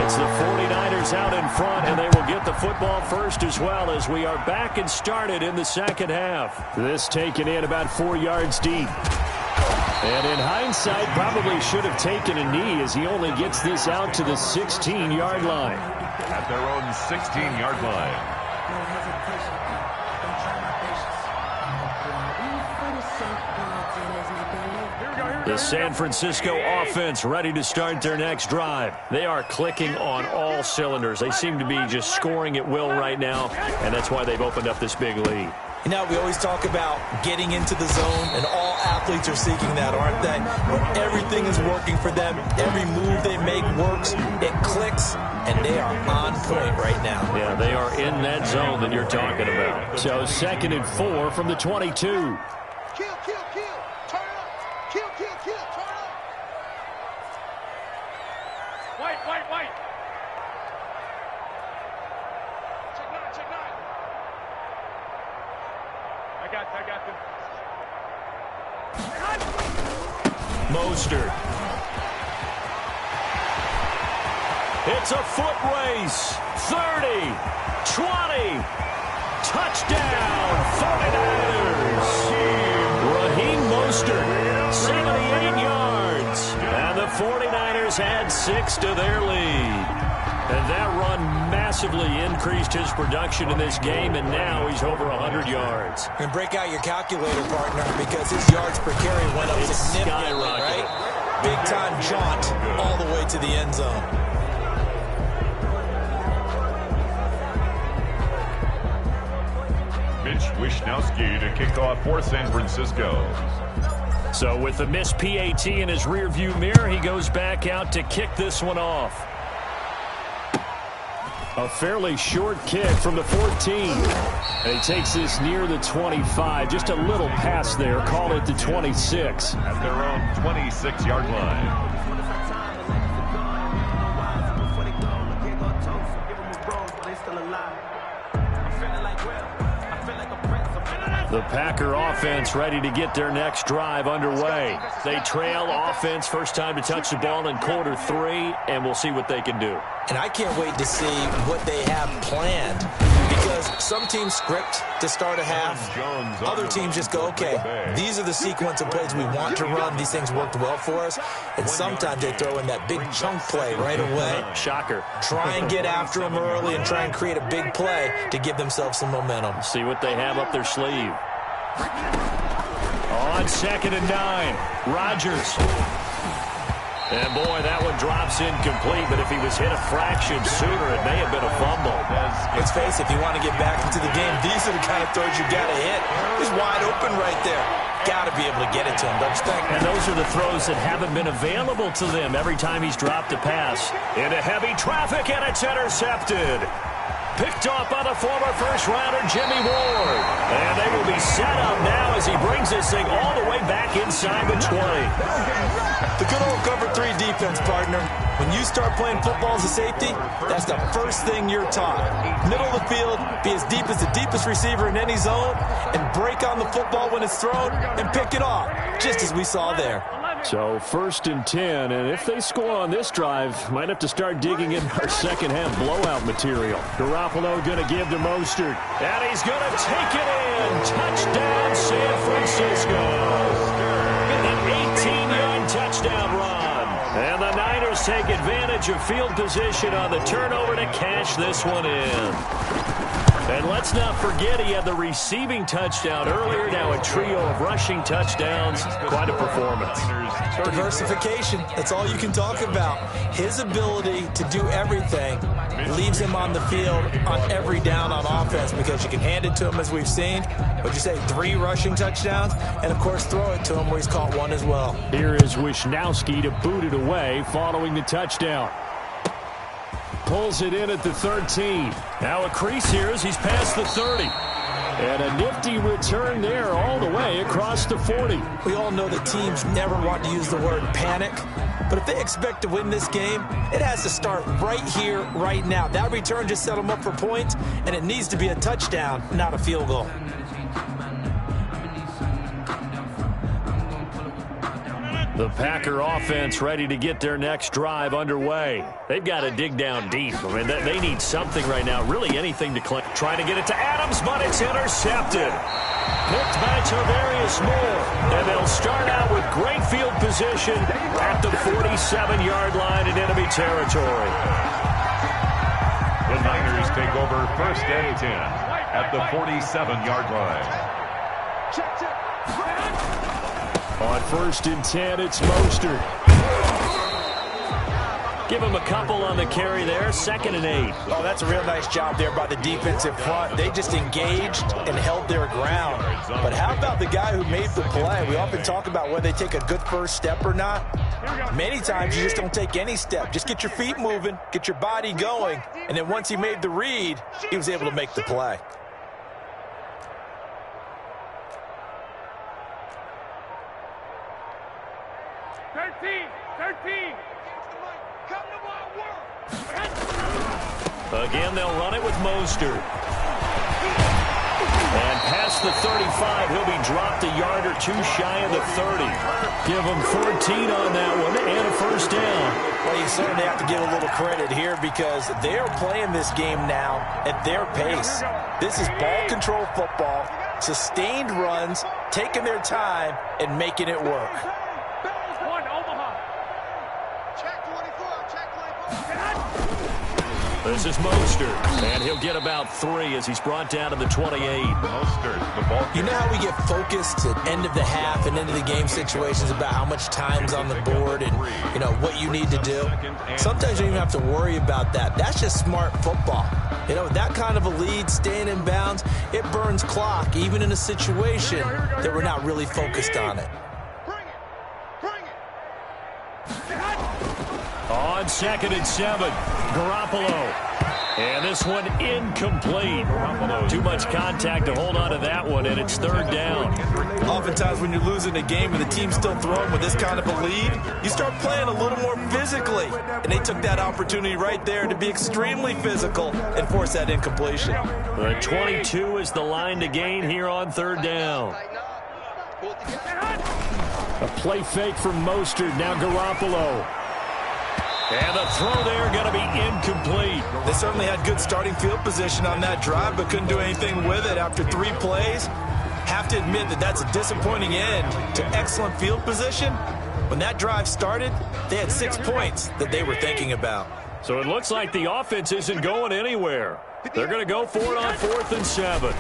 Speaker 1: It's the 49ers out in front, and they will get the football first as well as we are back and started in the second half. This taken in about 4 yards deep. And in hindsight, probably should have taken a knee as he only gets this out to the 16-yard line.
Speaker 4: At their own 16-yard line.
Speaker 1: The San Francisco offense ready to start their next drive. They are clicking on all cylinders. They seem to be just scoring at will right now, and that's why they've opened up this big lead.
Speaker 3: You know, we always talk about getting into the zone, and all athletes are seeking that, aren't they? When everything is working for them, every move they make works, it clicks, and they are on point right now.
Speaker 1: Yeah, they are in that zone that you're talking about. So 2nd and 4 from the 22.
Speaker 2: Kill. Turn up. Kill. Turn up. White. Check 9. I got them.
Speaker 1: Mostert. It's a foot race. 30, 20, touchdown, 49ers. Raheem Mostert, 78 yards. And the 49ers add 6 to their lead. And that run massively increased his production in this game, and now he's over 100 yards.
Speaker 3: And break out your calculator, partner, because his yards per carry went up significantly, right? Big-time jaunt all the way to the end zone.
Speaker 4: Mitch Wishnowsky to kick off for San Francisco.
Speaker 1: So with the missed PAT in his rearview mirror, he goes back out to kick this one off. A fairly short kick from the 14. And he takes this near the 25. Just a little pass there. Call it the 26.
Speaker 4: At their own 26-yard line.
Speaker 1: The Packer offense ready to get their next drive underway. They trail offense, first time to touch the ball in quarter 3, and we'll see what they can do.
Speaker 3: And I can't wait to see what they have planned, because some teams script to start a half. Other teams just go, okay, these are the sequence of plays we want to run. These things worked well for us. And sometimes they throw in that big chunk play right away.
Speaker 1: Shocker.
Speaker 3: Try and get after them early and try and create a big play to give themselves some momentum.
Speaker 1: See what they have up their sleeve. On 2nd and 9, Rodgers. And boy, that one drops incomplete, but if he was hit a fraction sooner, it may have been a fumble.
Speaker 3: Let's face it, if you want to get back into the game, these are the kind of throws you got to hit. He's wide open right there. Got to be able to get it to him, don't you think?
Speaker 1: And those are the throws that haven't been available to them every time he's dropped a pass. Into heavy traffic, and it's intercepted. Picked off by the former first-rounder Jimmy Ward. And they will be set up now as he brings this thing all the way back inside the 20.
Speaker 3: The good old cover 3 defense, partner. When you start playing football as a safety, that's the first thing you're taught. Middle of the field, be as deep as the deepest receiver in any zone, and break on the football when it's thrown and pick it off, just as we saw there.
Speaker 1: So 1st and 10, and if they score on this drive, might have to start digging in our second half blowout material. Garoppolo going to give to Mostert, and he's going to take it in. Touchdown, San Francisco. An 18-yard touchdown run. And the Niners take advantage of field position on the turnover to cash this one in. And let's not forget he had the receiving touchdown earlier. Now a trio of rushing touchdowns. Quite a performance.
Speaker 3: Diversification. That's all you can talk about. His ability to do everything leaves him on the field on every down on offense, because you can hand it to him, as we've seen. What'd you say, 3 rushing touchdowns? And, of course, throw it to him where he's caught 1 as well.
Speaker 1: Here is Wishnowsky to boot it away following the touchdown. Pulls it in at the 13. Now a crease here as he's past the 30. And a nifty return there all the way across the 40.
Speaker 3: We all know that teams never want to use the word panic. But if they expect to win this game, it has to start right here, right now. That return just set them up for points, and it needs to be a touchdown, not a field goal.
Speaker 1: The Packer offense ready to get their next drive underway. They've got to dig down deep. I mean, they need something right now, really anything to claim. Trying to get it to Adams, but it's intercepted. Picked by Tavarius Moore. And they'll start out with great field position at the 47-yard line in enemy territory.
Speaker 4: The Niners take over 1st and 10 at the 47-yard line.
Speaker 1: On 1st and 10, it's Mostert. Give him a couple on the carry there. 2nd and 8.
Speaker 3: Oh, that's a real nice job there by the defensive front. They just engaged and held their ground. But how about the guy who made the play? We often talk about whether they take a good first step or not. Many times you just don't take any step. Just get your feet moving, get your body going, and then once he made the read, he was able to make the play.
Speaker 1: Again, they'll run it with Mostert. And past the 35, he'll be dropped a yard or two shy of the 30. Give him 14 on that one and a first down.
Speaker 3: Well, you certainly have to give a little credit here because they're playing this game now at their pace. This is ball control football, sustained runs, taking their time, and making it work.
Speaker 1: This is Mostert, and he'll get about 3 as he's brought down to the 28.
Speaker 4: Mostert, the ball.
Speaker 3: You know how we get focused at end of the half and into the game situations about how much time's on the board and, you know, what you need to do? Sometimes you don't even have to worry about that. That's just smart football. You know, with that kind of a lead, staying in bounds, it burns clock, even in a situation that we're not really focused on it.
Speaker 1: On 2nd and 7, Garoppolo. And this one incomplete. Too much contact to hold on to that one, and it's 3rd down.
Speaker 3: Oftentimes when you're losing a game and the team's still throwing with this kind of a lead, you start playing a little more physically. And they took that opportunity right there to be extremely physical and force that incompletion.
Speaker 1: The 22 is the line to gain here on 3rd down. A play fake from Mostert, now Garoppolo. And the throw there going to be incomplete.
Speaker 3: They certainly had good starting field position on that drive, but couldn't do anything with it after 3 plays. Have to admit that that's a disappointing end to excellent field position. When that drive started, they had 6 points that they were thinking about.
Speaker 1: So it looks like the offense isn't going anywhere. They're going to go for it on 4th and 7.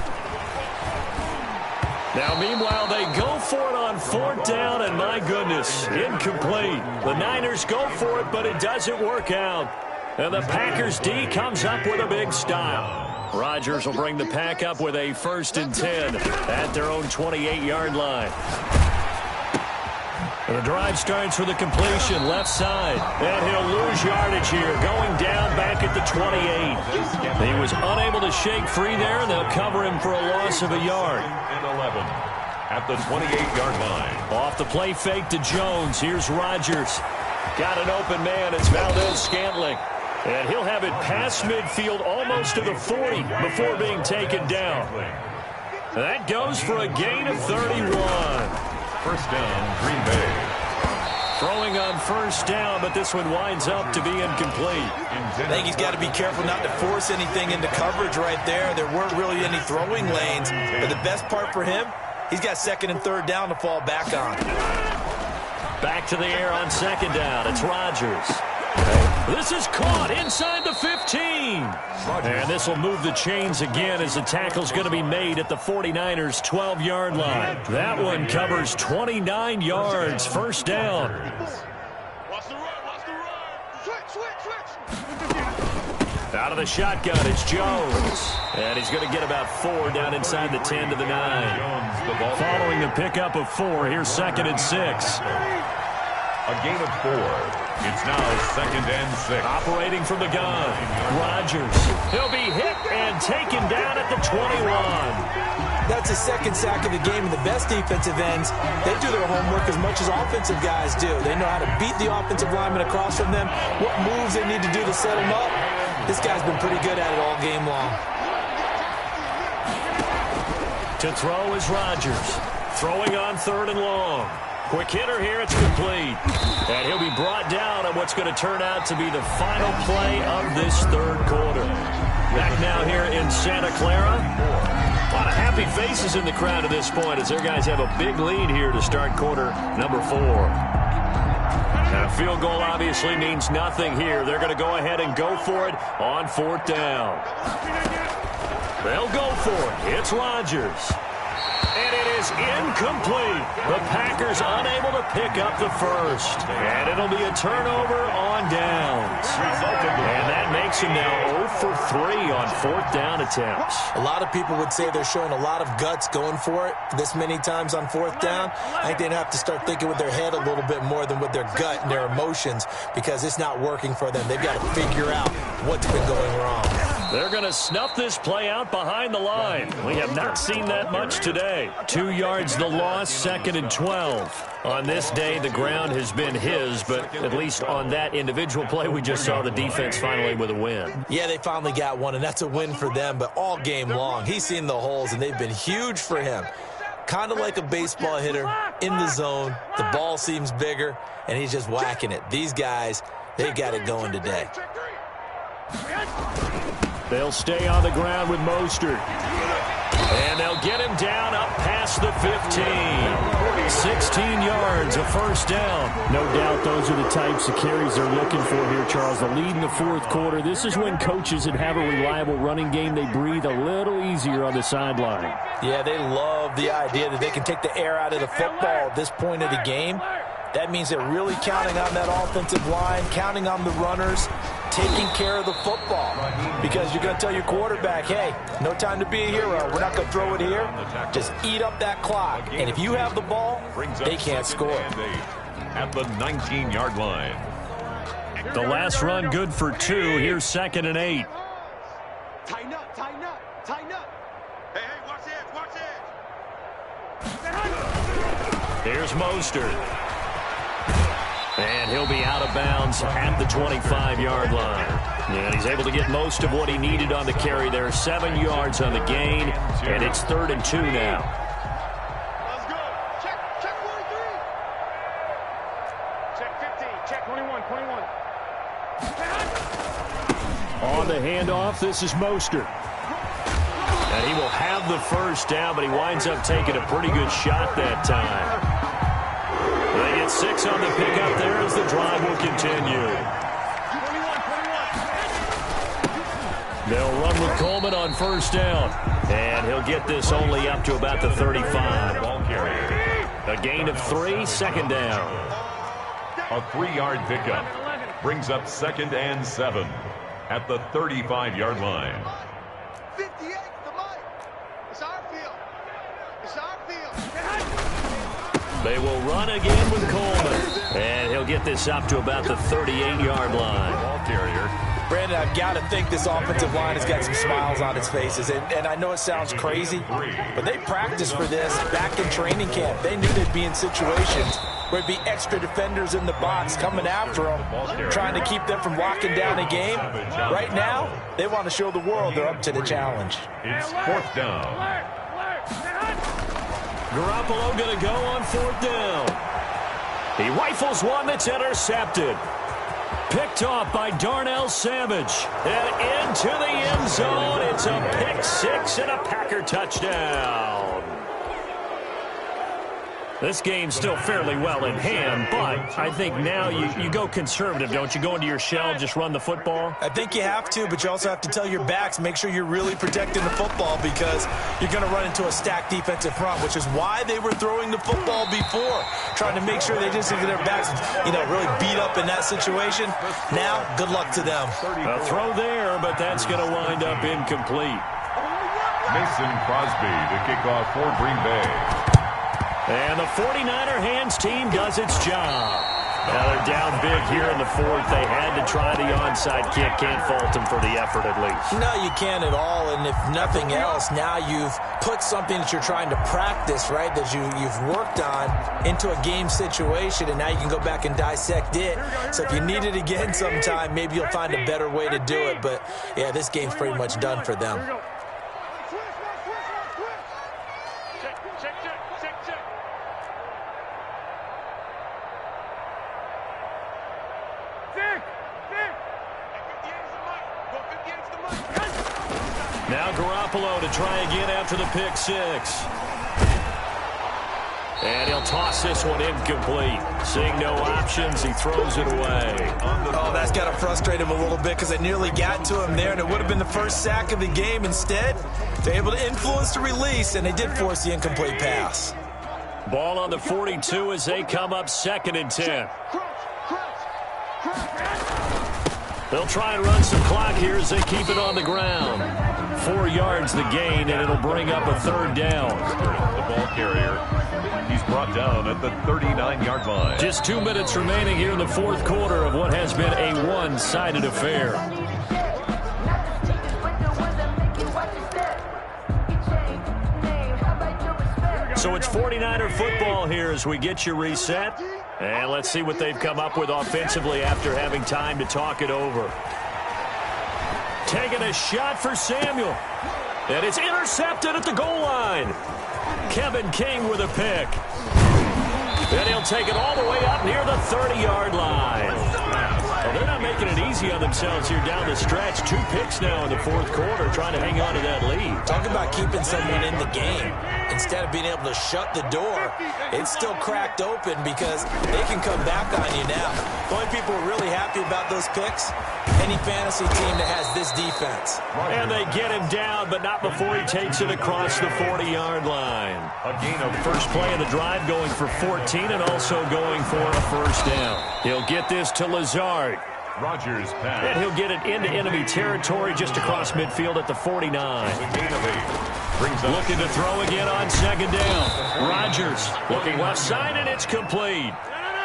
Speaker 1: Now, meanwhile, they go for it on 4th down, and my goodness, incomplete. The Niners go for it, but it doesn't work out. And the Packers D comes up with a big stop. Rodgers will bring the Pack up with a 1st and 10 at their own 28-yard line. And the drive starts with a completion left side. And he'll lose yardage here, going down back at the 28. He was unable to shake free there, and they'll cover him for a loss of a yard.
Speaker 4: And 11 at the 28-yard line.
Speaker 1: Off the play fake to Jones. Here's Rodgers. Got an open man. It's Valdez-Scantling. And he'll have it past midfield almost to the 40 before being taken down. And that goes for a gain of 31.
Speaker 4: First down, Green Bay.
Speaker 1: Throwing on 1st down, but this one winds up to be incomplete.
Speaker 3: I think he's got to be careful not to force anything into coverage right there. There weren't really any throwing lanes. But the best part for him, he's got 2nd and 3rd down to fall back on.
Speaker 1: Back to the air on 2nd down. It's Rodgers. This is caught inside the 15. And this will move the chains again as the tackle's going to be made at the 49ers' 12-yard line. That one covers 29 yards. 1st down.
Speaker 2: Watch the run. Switch.
Speaker 1: Out of the shotgun, it's Jones. And he's going to get about 4 down inside the 10 to the 9. Following the pickup of 4, here's 2nd and 6.
Speaker 4: A gain of 4. It's now 2nd and 6.
Speaker 1: Operating from the gun, Rodgers. He'll be hit and taken down at the 21.
Speaker 3: That's his 2nd sack of the game, and the best defensive ends, they do their homework as much as offensive guys do. They know how to beat the offensive lineman across from them, what moves they need to do to set them up. This guy's been pretty good at it all game long.
Speaker 1: To throw is Rodgers. Throwing on 3rd and long. Quick hitter here, it's complete. And he'll be brought down on what's going to turn out to be the final play of this 3rd quarter. Back now here in Santa Clara. A lot of happy faces in the crowd at this point as their guys have a big lead here to start quarter number 4. Now, a field goal obviously means nothing here. They're going to go ahead and go for it on 4th down. They'll go for it. It's Rodgers. And it is incomplete. The Packers unable to pick up the 1st. And it'll be a turnover on downs. And that makes him now 0 for 3 on 4th down attempts.
Speaker 3: A lot of people would say they're showing a lot of guts going for it this many times on 4th down. I think they'd have to start thinking with their head a little bit more than with their gut and their emotions because it's not working for them. They've got to figure out what's been going wrong.
Speaker 1: They're going to snuff this play out behind the line. We have not seen that much today. play. 2 yards the loss, 2nd and 12. On this day, the ground has been his, but at least on that individual play, we just saw the defense finally with a win.
Speaker 3: Yeah, they finally got one, and that's a win for them, but all game long, he's seen the holes, and they've been huge for him. Kind of like a baseball hitter in the zone. The ball seems bigger, and he's just whacking it. These guys, they got it going today.
Speaker 1: They'll stay on the ground with Mostert. And they'll get him down up past the 15. 16 yards, a first down. No doubt those are the types of carries they're looking for here, Charles. The lead in the fourth quarter. This is when coaches that have a reliable running game, they breathe a little easier on the sideline.
Speaker 3: Yeah, they love the idea that they can take the air out of the football at this point of the game. That means they're really counting on that offensive line, counting on the runners, taking care of the football. Because you're going to tell your quarterback, hey, no time to be a hero. We're not going to throw it here. Just eat up that clock. And if you have the ball, they can't score.
Speaker 4: At the 19-yard line.
Speaker 1: The last run good for 2. Here's 2nd and 8.
Speaker 2: Tighten up, tighten up, tighten up. Hey, watch it, watch it.
Speaker 1: Here's Mostert. And he'll be out of bounds at the 25-yard line. And he's able to get most of what he needed on the carry there. 7 yards on the gain, and it's 3rd and 2 now.
Speaker 2: Let's go. Check 43. Check 15. Check 21. 21.
Speaker 1: On the handoff, this is Mostert. And he will have the first down, but he winds up taking a pretty good shot that time. They get 6 on the pickup there as the drive will continue.
Speaker 2: 21.
Speaker 1: They'll run with Coleman on first down. And he'll get this only up to about the 35.
Speaker 4: Ball carrier.
Speaker 1: A gain of 3, 2nd down.
Speaker 4: A 3-yard pickup brings up 2nd and 7 at the 35-yard line.
Speaker 2: 58 to Mike. It's our field. It's our field.
Speaker 1: They will run again with Coleman. And he'll get this up to about the 38-yard line.
Speaker 4: Ball carrier.
Speaker 3: Brandon, I've got to think this offensive line has got some smiles on its faces. And I know it sounds crazy, but they practiced for this back in training camp. They knew they'd be in situations where it'd be extra defenders in the box coming after them, trying to keep them from locking down a game. Right now, they want to show the world they're up to the challenge.
Speaker 4: It's 4th down.
Speaker 1: Garoppolo going to go on 4th down. He rifles one that's intercepted. Picked off by Darnell Savage. And into the end zone. It's a pick 6 and a Packer touchdown. This game's still fairly well in hand, but I think now you go conservative, don't you? Go into your shell, just run the football?
Speaker 3: I think you have to, but you also have to tell your backs, make sure you're really protecting the football because you're going to run into a stacked defensive front, which is why they were throwing the football before, trying to make sure they just get their backs, really beat up in that situation. Now, good luck to them.
Speaker 1: A throw there, but that's going to wind up incomplete.
Speaker 4: Mason Crosby to kick off for Green Bay.
Speaker 1: And the 49er hands team does its job. Now they're down big here in the 4th. They had to try the onside kick. Can't fault them for the effort at least.
Speaker 3: No, you can't at all. And if nothing else, now you've put something that you're trying to practice, right, that you've worked on into a game situation, and now you can go back and dissect it. So if you need it again sometime, maybe you'll find a better way to do it. But, yeah, this game's pretty much done for them.
Speaker 1: Now Garoppolo to try again after the pick 6. And he'll toss this one incomplete. Seeing no options, he throws it away.
Speaker 3: Oh, that's got to frustrate him a little bit because they nearly got to him there, and it would have been the first sack of the game. Instead, they're able to influence the release, and they did force the incomplete pass.
Speaker 1: Ball on the 42 as they come up 2nd and 10. They'll try and run some clock here as they keep it on the ground. 4 yards the gain, and it'll bring up a 3rd down.
Speaker 4: The ball carrier. He's brought down at the 39-yard line.
Speaker 1: Just 2 minutes remaining here in the 4th quarter of what has been a one-sided affair. So it's 49er football here as we get you reset. And let's see what they've come up with offensively after having time to talk it over. Taking a shot for Samuel. And it's intercepted at the goal line. Kevin King with a pick. And he'll take it all the way up near the 30-yard line. Well, they're not making it easy on themselves here down the stretch. 2 picks now in the fourth quarter, trying to hang on to that lead.
Speaker 3: Talk about keeping someone in the game. Instead of being able to shut the door, it's still cracked open because they can come back on you now. The only people who are really happy about those picks, any fantasy team that has this defense.
Speaker 1: And they get him down, but not before he takes it across the 40-yard line.
Speaker 4: A gain of
Speaker 1: First play of the drive going for 14 and also going for a first down. He'll get this to Lazard.
Speaker 4: Rodgers pass.
Speaker 1: And he'll get it into enemy territory just across midfield at the 49.
Speaker 4: The gain of 8. Brings up
Speaker 1: Looking to throw again on second down. Rodgers looking left side, and it's complete.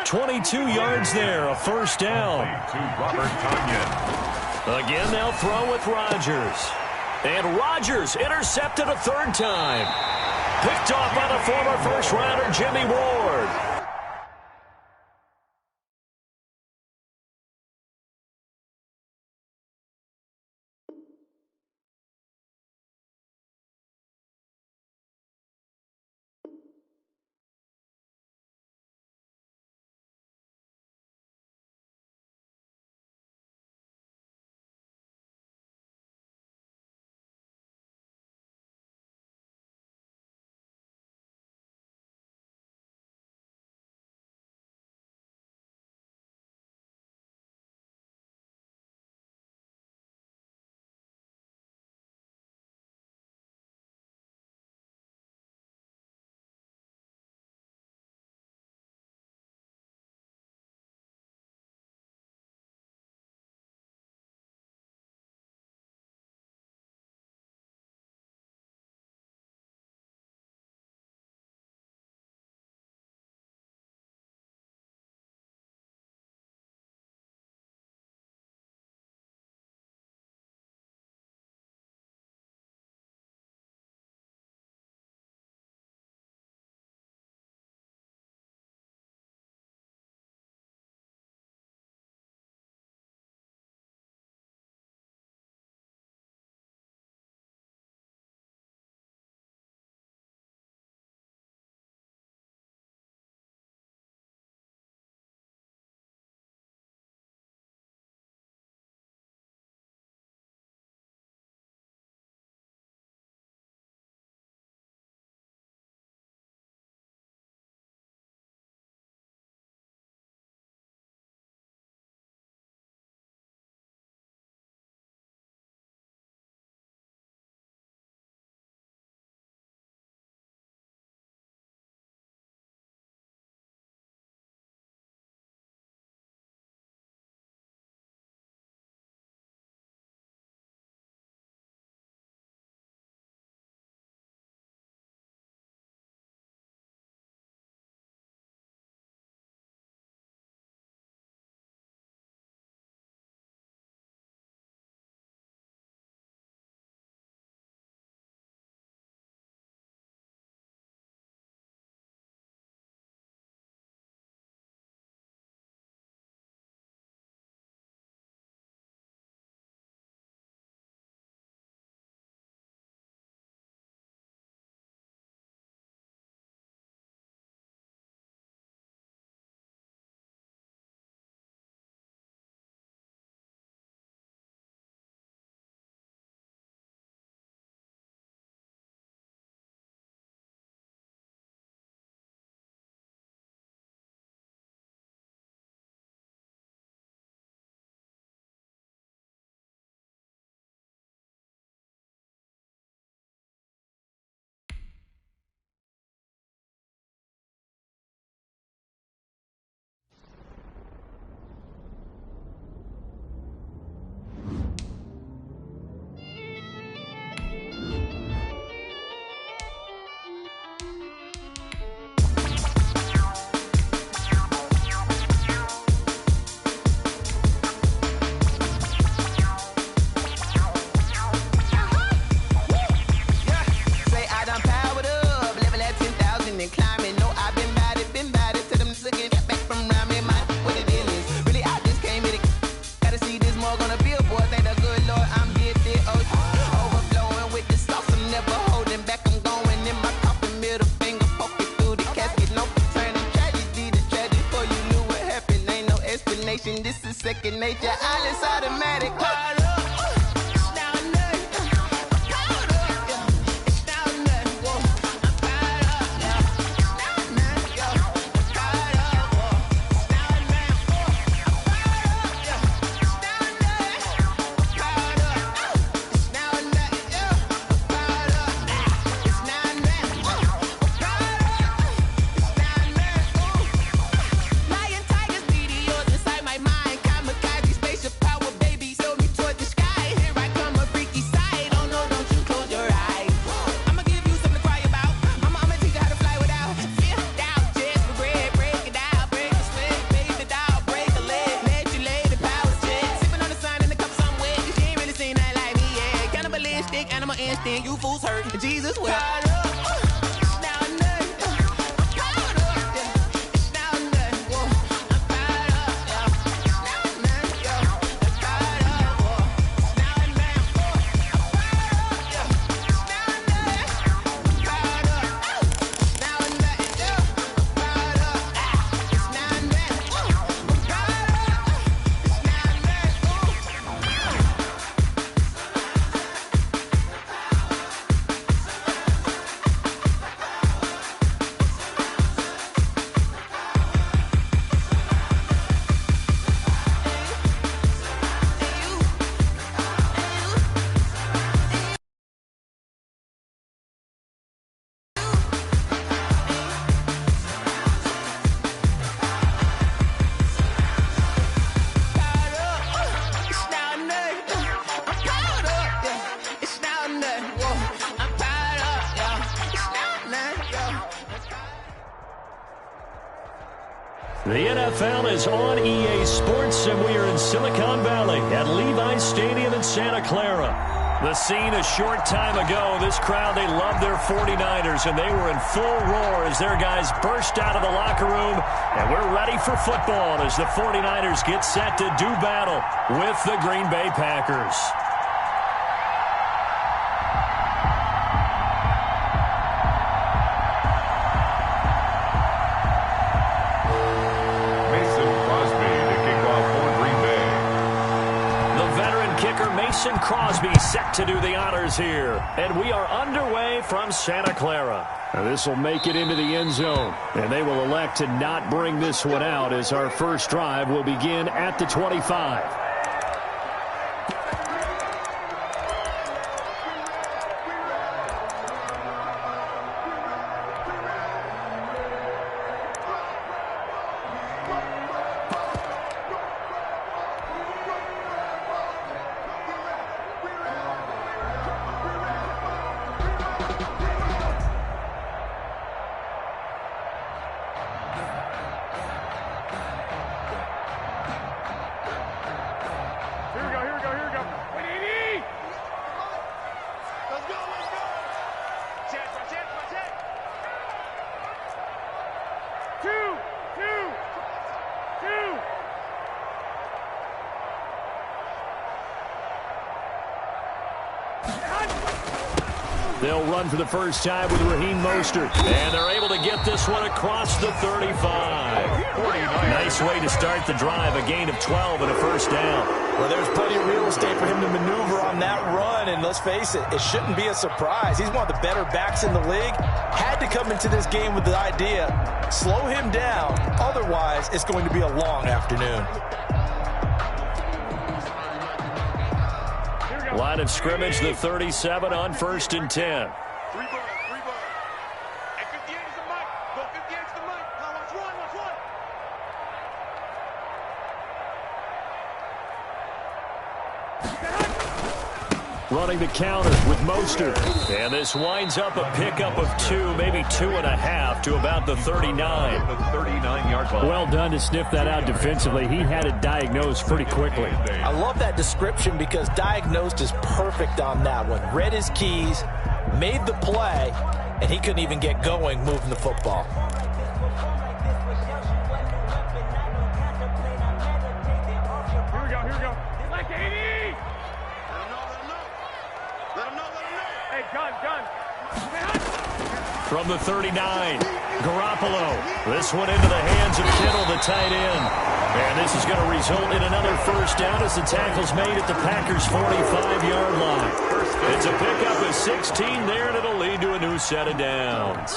Speaker 1: 22 yards there, a first down.
Speaker 4: to Robert Tonyan.
Speaker 1: Again, they'll throw with Rodgers. And Rodgers intercepted a third time. Picked off by the former first-rounder Jimmy Ward.
Speaker 8: imagination. This is second nature. All is automatic. Caught up. You fools hurt. Jesus will.
Speaker 1: The NFL is on EA Sports, and we are in Silicon Valley at Levi's Stadium in Santa Clara. The scene a short time ago, this crowd, they love their 49ers, and they were in full roar as their guys burst out of the locker room, and we're ready for football as the 49ers get set to do battle with the Green Bay Packers. Mason Crosby set to do the honors here. And we are underway from Santa Clara. This will make it into the end zone. And they will elect to not bring this one out as our first drive will begin at the 25. They'll run for the first time with Raheem Mostert. And they're able to get this one across the 35. Nice way to start the drive. A gain of 12 and a first down.
Speaker 3: Well, there's plenty of real estate for him to maneuver on that run. And let's face it, it shouldn't be a surprise. He's one of the better backs in the league. Had to come into this game with the idea, slow him down. Otherwise, it's going to be a long afternoon.
Speaker 1: Line of scrimmage, the 37 on 1st and 10.
Speaker 2: Three ball. At 58 is the mic. Go 58 is the mic. Now watch one.
Speaker 1: Running the counter with Mostert. And this winds up a pickup of 2, maybe 2.5 to about the 39.
Speaker 4: The 39-yard line.
Speaker 1: Well done to sniff that out defensively. He had it diagnosed pretty quickly.
Speaker 3: I love that description because diagnosed is perfect on that one. Read his keys, made the play, and he couldn't even get going moving the football.
Speaker 2: Here we go. Like 80! Let him know. Hey, gun.
Speaker 1: From the 39, Garoppolo. This one into the hands of Kittle, the tight end. And And this is going to result in another first down as the tackle's made at the Packers' 45-yard line. It's a pickup of 16 there, and it'll lead to a new set of downs.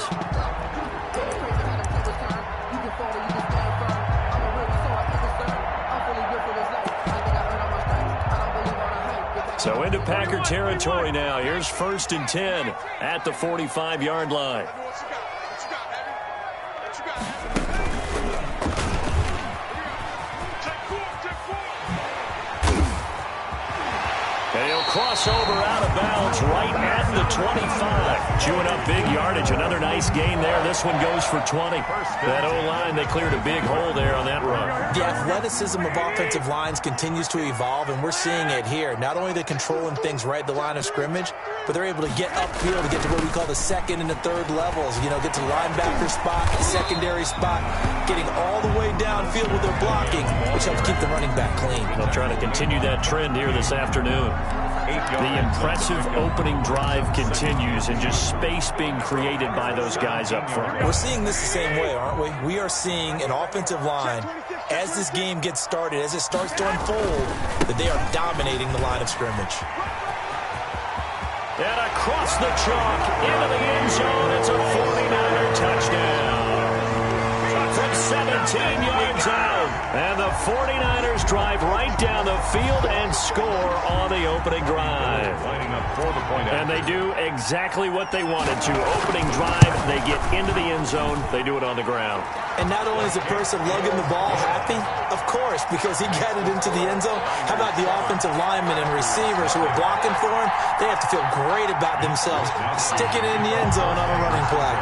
Speaker 1: So into Packer territory now. Here's 1st and 10 at the 45-yard line. And he'll cross over out of bounds right at the 25. Chewing up big yardage. Another nice gain there. This one goes for 20. That O-line, they cleared a big hole there on that run.
Speaker 3: The athleticism of offensive lines continues to evolve, and we're seeing it here. Not only are they controlling things right at the line of scrimmage, but they're able to get upfield to get to what we call the second and the third levels. You know, get to the linebacker spot, the secondary spot, getting all the way downfield with their blocking, which helps keep the running back clean.
Speaker 1: They'll try to continue that trend here this afternoon. The impressive opening drive continues, and just space being created by those guys up front.
Speaker 3: We're seeing this the same way, aren't we? We are seeing an offensive line, as this game gets started, as it starts to unfold, that they are dominating the line of scrimmage.
Speaker 1: And across the chalk, into the end zone, it's a 49er touchdown. From 17 yards out. And the 49ers drive right down the field and score on the opening drive. And they do exactly what they wanted to. Opening drive, they get into the end zone. They do it on the ground.
Speaker 3: And not only is the person lugging the ball happy, of course, because he got it into the end zone. How about the offensive linemen and receivers who are blocking for him? They have to feel great about themselves, sticking it in the end zone on a running play.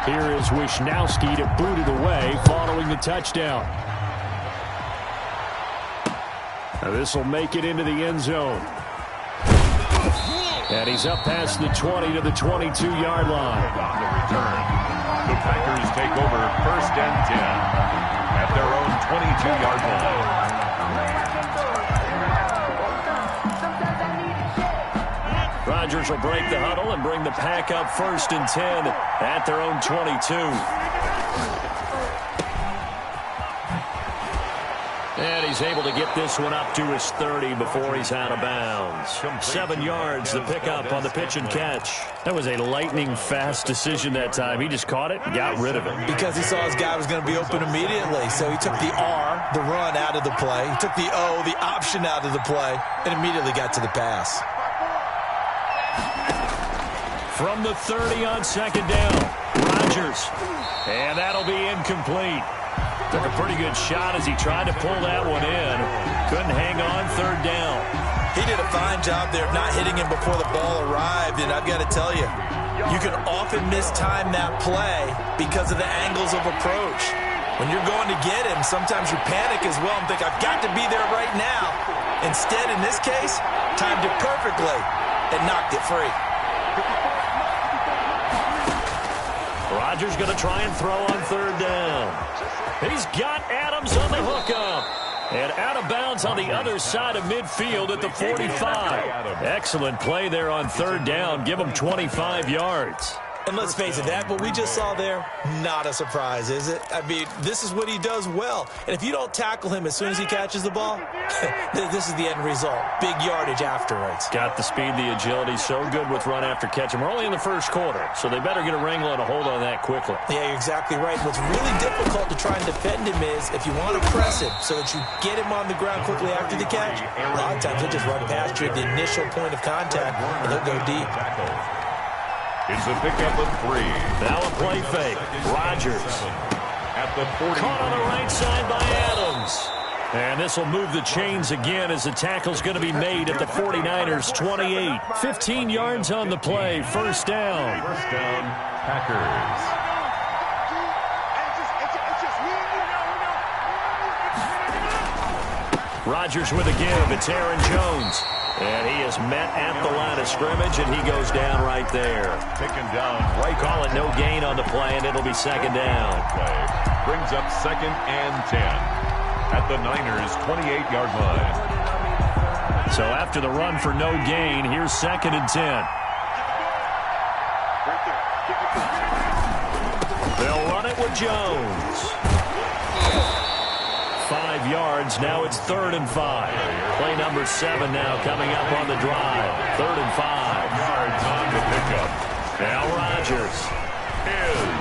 Speaker 1: Here is Wisnowski to boot it away following the touchdown. Now this will make it into the end zone. And he's up past the 20 to the 22-yard line.
Speaker 4: On the return, the Packers take over 1st and 10 at their own 22-yard line.
Speaker 1: Rodgers will break the huddle and bring the pack up 1st and 10 at their own 22. And he's able to get this one up to his 30 before he's out of bounds. 7 yards, the pickup on the pitch and catch. That was a lightning-fast decision that time. He just caught it and got rid of it.
Speaker 3: Because he saw his guy was going to be open immediately. So he took the R, the run, out of the play. He took the O, the option, out of the play, and immediately got to the pass.
Speaker 1: From the 30 on 2nd down, Rodgers. And that'll be incomplete. Took a pretty good shot as he tried to pull that one in. Couldn't hang on 3rd down.
Speaker 3: He did a fine job there of not hitting him before the ball arrived. And I've got to tell you, you can often mistime that play because of the angles of approach. When you're going to get him, sometimes you panic as well and think, I've got to be there right now. Instead, in this case, timed it perfectly and knocked it free.
Speaker 1: Rodgers going to try and throw on 3rd down. He's got Adams on the hookup. And out of bounds on the other side of midfield at the 45. Excellent play there on 3rd down. Give him 25 yards.
Speaker 3: And let's face it, that what we just saw there, not a surprise, is it? I mean, this is what he does well. And if you don't tackle him as soon as he catches the ball, this is the end result. Big yardage afterwards.
Speaker 1: Got the speed, the agility, so good with run after catch. And we're only in the 1st quarter, so they better get a wrangle and a hold on that quickly.
Speaker 3: Yeah, you're exactly right. What's really difficult to try and defend him is if you want to press him so that you get him on the ground quickly after the catch, a lot of times he'll just run past you at the initial point of contact, and he'll go deep.
Speaker 4: It's a pickup of 3.
Speaker 1: Now a play fake. Rodgers.
Speaker 4: At the 40.
Speaker 1: Caught on the right side by Adams. And this will move the chains again as the tackle's going to be made at the 49ers' 28. 15 yards on the play. 1st down.
Speaker 4: 1st down, Packers.
Speaker 1: Rodgers with a give. It's Aaron Jones. And he is met at the line of scrimmage, and he goes down right there.
Speaker 4: Taken down right.
Speaker 1: Call it no gain on the play, and it'll be 2nd down.
Speaker 4: Play brings up 2nd and 10 at the Niners' 28-yard line.
Speaker 1: So after the run for no gain, here's 2nd and 10. They'll run it with Jones. 5 yards. Now it's 3rd and 5. Play number 7 now coming up on the drive. 3rd and 5.
Speaker 4: Yards on the pickup.
Speaker 1: Now Rodgers.
Speaker 4: Is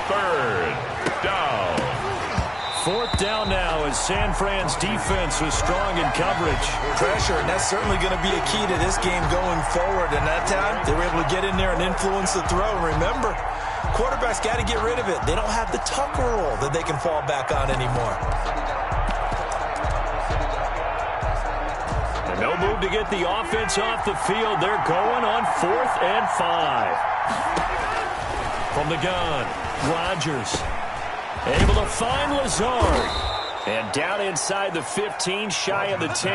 Speaker 4: 3rd down.
Speaker 1: 4th down now as San Fran's defense was strong in coverage.
Speaker 3: Pressure, and that's certainly going to be a key to this game going forward. And that time, they were able to get in there and influence the throw. Remember, quarterbacks got to get rid of it. They don't have the Tucker roll that they can fall back on anymore.
Speaker 1: And no move to get the offense off the field. They're going on 4th and 5. From the gun, Rodgers. Able to find Lazard. And down inside the 15, shy of the 10.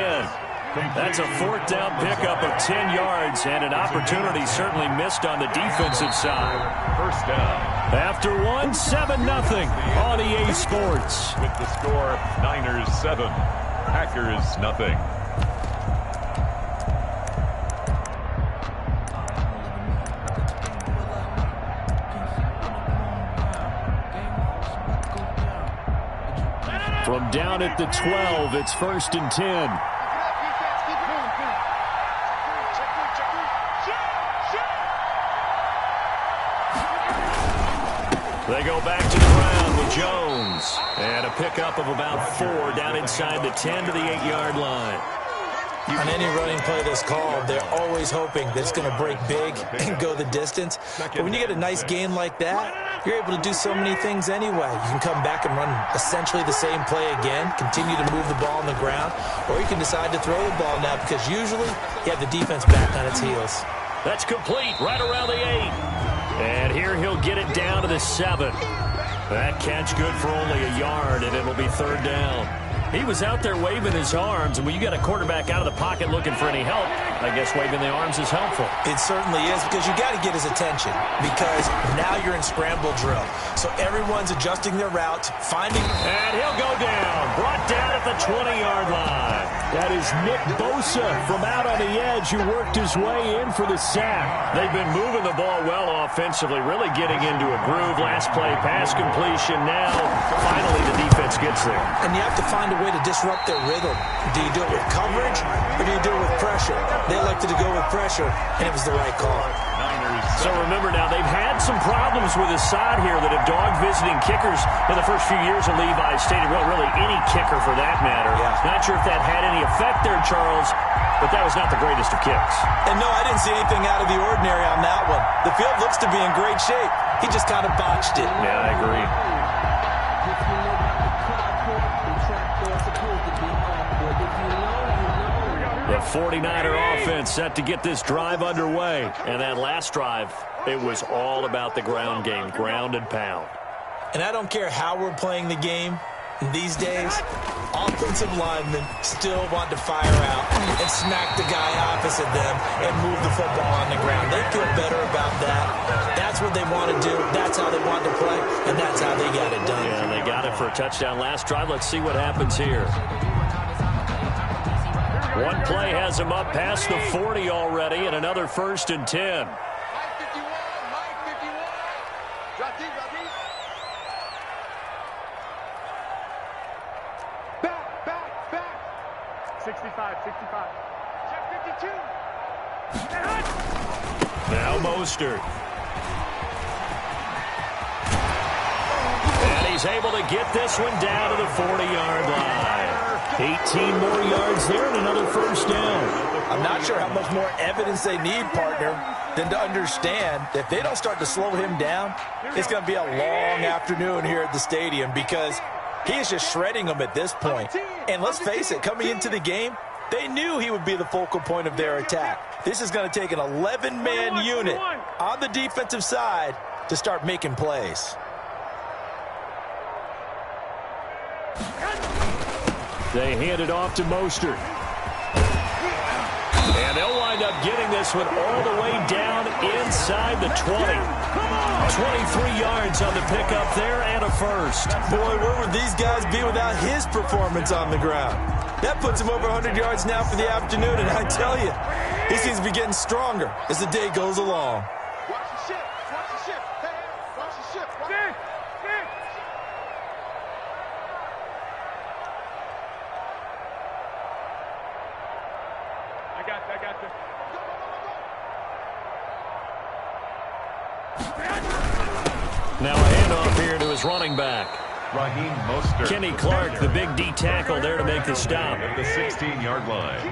Speaker 1: That's a 4th down pickup of 10 yards and an opportunity certainly missed on the defensive side.
Speaker 4: 1st down.
Speaker 1: After 1, 7-0 on EA Sports.
Speaker 4: With the score, Niners 7, Packers nothing.
Speaker 1: From down at the 12, it's 1st and 10. They go back to the ground with Jones. And a pickup of about 4 down inside the 10 to the 8-yard line.
Speaker 3: On any running play that's called, they're always hoping that it's going to break big and go the distance. But when you get a nice gain like that, you're able to do so many things anyway. You can come back and run essentially the same play again, continue to move the ball on the ground, or you can decide to throw the ball now because usually you have the defense back on its heels.
Speaker 1: That's complete right around the 8. And here he'll get it down to the 7. That catch good for only a yard, and it'll be 3rd down. He was out there waving his arms, and when you got a quarterback out of the pocket looking for any help, I guess waving the arms is helpful.
Speaker 3: It certainly is, because you got to get his attention, because now you're in scramble drill. So everyone's adjusting their routes, finding...
Speaker 1: And he'll go down, brought down at the 20-yard line. That is Nick Bosa from out on the edge who worked his way in for the sack. They've been moving the ball well offensively, really getting into a groove. Last play, pass completion. Now, finally, the defense gets there. And you have to find a way to disrupt their rhythm. Do you do it with coverage, or do you do it with pressure? They elected to go with pressure, and it was the right call. So remember now, they've had some problems with his side here that have dogged visiting kickers in the first few years of Levi Stadium. Well, really any kicker for that matter.
Speaker 3: Yeah.
Speaker 1: Not sure if that had any effect there, Charles, but that was not the greatest of kicks.
Speaker 3: And no, I didn't see anything out of the ordinary on that one. The field looks to be in great shape. He just kind of botched it.
Speaker 1: Yeah, I agree. The 49er offense set to get this drive underway. And that last drive, it was all about the ground game, ground and pound.
Speaker 3: And I don't care how we're playing the game these days, offensive linemen still want to fire out and smack the guy opposite them and move the football on the ground. They feel better about that. That's what they want to do. That's how they want to play, and that's how they got it done.
Speaker 1: Yeah, they got it for a touchdown last drive. Let's see what happens here. One play has him up past the 40 already, and another 1st and 10.
Speaker 2: Mike 51, Mike 51. Drop deep, drop deep. Back. 65. Check 52.
Speaker 1: Now Mostert. And he's able to get this one down to the 40-yard line. 18 more yards there and another 1st down.
Speaker 3: I'm not sure how much more evidence they need, partner, than to understand that if they don't start to slow him down, it's going to be a long afternoon here at the stadium because he is just shredding them at this point. And let's face it, coming into the game, they knew he would be the focal point of their attack. This is going to take an 11-man unit on the defensive side to start making plays.
Speaker 1: They hand it off to Mostert. And they'll wind up getting this one all the way down inside the 20. 23 yards on the pickup there and a 1st.
Speaker 3: Boy, where would these guys be without his performance on the ground? That puts him over 100 yards now for the afternoon, and I tell you, he seems to be getting stronger as the day goes along.
Speaker 2: Watch the ship. Hey, watch the ship.
Speaker 1: Now a handoff here to his running back.
Speaker 4: Raheem Mostert.
Speaker 1: Kenny Clark, the big D tackle there to make the stop.
Speaker 4: At the 16-yard line.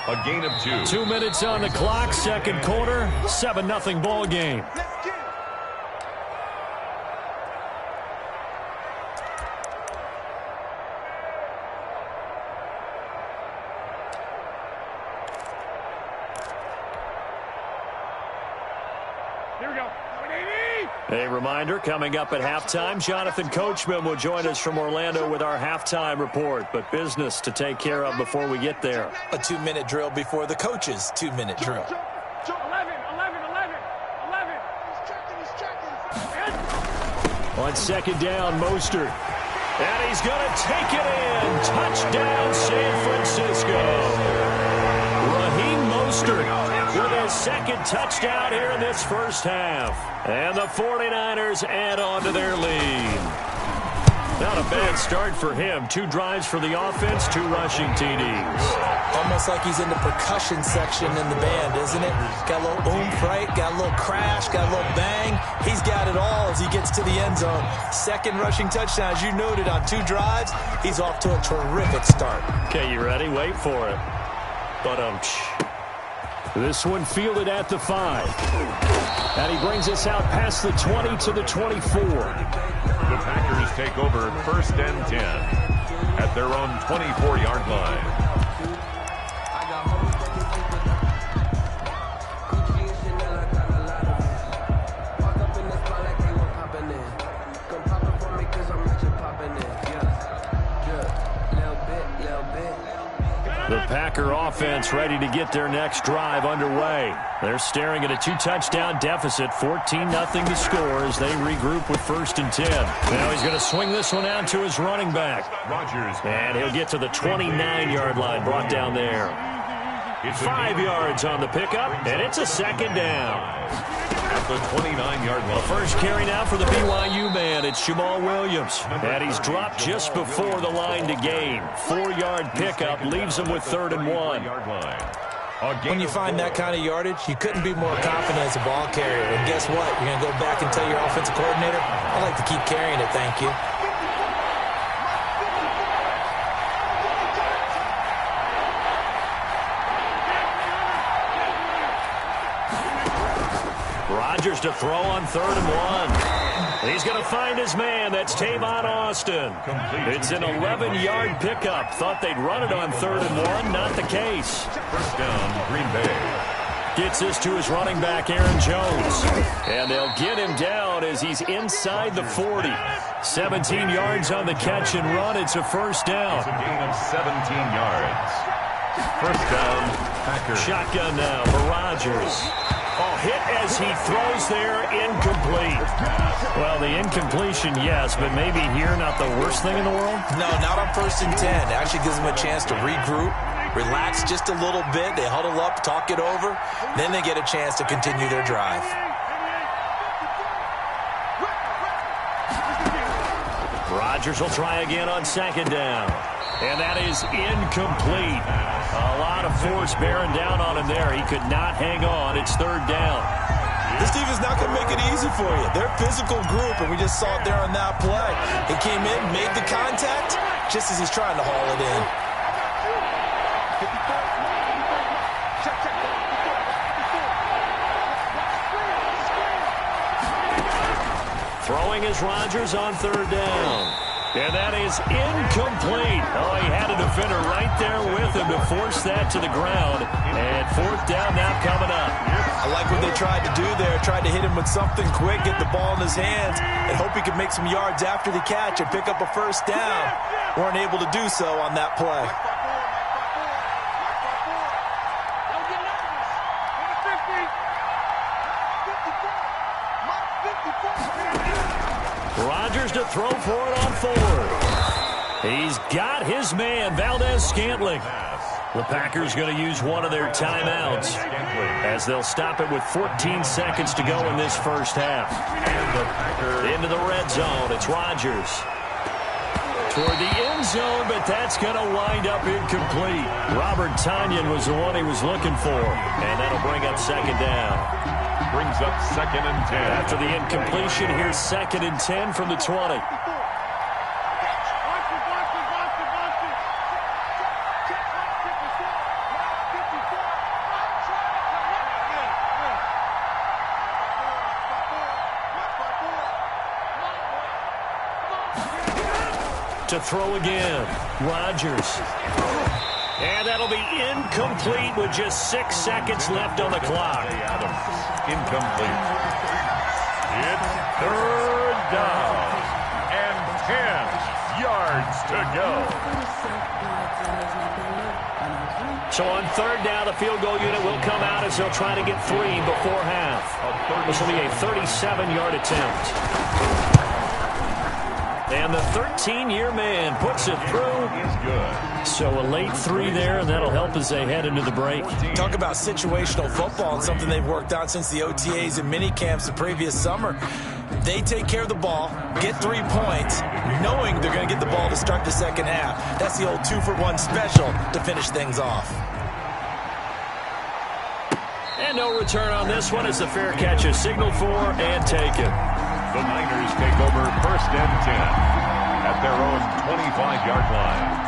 Speaker 4: A gain of 2.
Speaker 1: 2 minutes on the clock, second quarter, 7-0 ball game.
Speaker 2: Here we go.
Speaker 1: A reminder, coming up at halftime, Jonathan Coachman will join us from Orlando with our halftime report, but business to take care of before we get there.
Speaker 3: A 2-minute drill before the coach's 2-minute drill.
Speaker 2: 11.
Speaker 1: On second down, Mostert. And he's going to take it in. Touchdown, San Francisco. Raheem Mostert with his second touchdown here in this first half. And the 49ers add on to their lead. Not a bad start for him. 2 drives for the offense, 2 rushing TDs.
Speaker 3: Almost like he's in the percussion section in the band, isn't it? Got a little oomph, right? Got a little crash, got a little bang. He's got it all as he gets to the end zone. Second rushing touchdown, as you noted, on 2 drives. He's off to a terrific start.
Speaker 1: Okay, you ready? Wait for it. But this one fielded at the 5. And he brings us out past the 20 to the 24.
Speaker 4: The Packers take over 1st and 10 at their own 24-yard line.
Speaker 1: The Packer offense ready to get their next drive underway. They're staring at a 2-touchdown deficit, 14-0 to score as they regroup with 1st and 10. Now he's going to swing this one out to his running back.
Speaker 4: Rodgers.
Speaker 1: And he'll get to the 29-yard line, brought down there. 5 yards on the pickup, and it's a second down.
Speaker 4: At the 29-yard line.
Speaker 1: The first carry now for the BYU man. It's Jamal Williams. And he's dropped just before the line to gain. 4-yard pickup leaves him with 3rd and 1.
Speaker 3: When you find that kind of yardage, you couldn't be more confident as a ball carrier. And guess what? You're going to go back and tell your offensive coordinator, I'd like to keep carrying it, thank you.
Speaker 1: Rodgers to throw on 3rd and 1. He's going to find his man. That's Tavon Austin. It's an 11-yard pickup. Thought they'd run it on 3rd and 1. Not the case.
Speaker 4: 1st down, Green Bay.
Speaker 1: Gets this to his running back, Aaron Jones. And they'll get him down as he's inside the 40. 17 yards on the catch and run. It's a 1st down.
Speaker 4: It's a gain of 17 yards. 1st down, Packers.
Speaker 1: Shotgun now for Rodgers. Hit as he throws there, incomplete. Well, the incompletion, yes, but maybe here not the worst thing in the world?
Speaker 3: No, not on 1st and 10. It actually gives them a chance to regroup, relax just a little bit. They huddle up, talk it over. Then they get a chance to continue their drive.
Speaker 1: Rodgers will try again on 2nd down. And that is incomplete. A lot of force bearing down on him there. He could not hang on. It's 3rd down.
Speaker 3: This defense is not going to make it easy for you. They're a physical group, and we just saw it there on that play. He came in, made the contact, just as he's trying to haul it in.
Speaker 1: Throwing is Rodgers on 3rd down. And that is incomplete. Oh, he had a defender right there with him to force that to the ground. And 4th down now coming up.
Speaker 3: I like what they tried to do there. Tried to hit him with something quick, get the ball in his hands, and hope he could make some yards after the catch and pick up a 1st down. Weren't able to do so on that play.
Speaker 1: Rodgers to throw for it on 4th. He's got his man, Valdez-Scantling. The Packers going to use one of their timeouts as they'll stop it with 14 seconds to go in this first half. Into the red zone, it's Rodgers. toward the end zone, but that's going to wind up incomplete. Robert Tonyan was the one he was looking for, and that'll bring up second down.
Speaker 4: Brings up 2nd and 10.
Speaker 1: After the incompletion, here's 2nd and 10 from the 20. To throw again, Rodgers. And that'll be incomplete with just 6 seconds left on the clock.
Speaker 4: Incomplete. It's 3rd down and 10 yards to go.
Speaker 1: So on 3rd down, the field goal unit will come out as they'll try to get 3 before half. This will be a 37-yard attempt. And the 13-year man puts it through.
Speaker 4: He's good.
Speaker 1: So a late 3 there, and that'll help as they head into the break.
Speaker 3: Talk about situational football and something they've worked on since the OTAs and mini camps the previous summer. They take care of the ball, get 3 points, knowing they're going to get the ball to start the second half. That's the old 2-for-1 special to finish things off.
Speaker 1: And no return on this one as the fair catch is signaled for and taken.
Speaker 4: The Niners take over 1st and 10 at their own 25-yard line.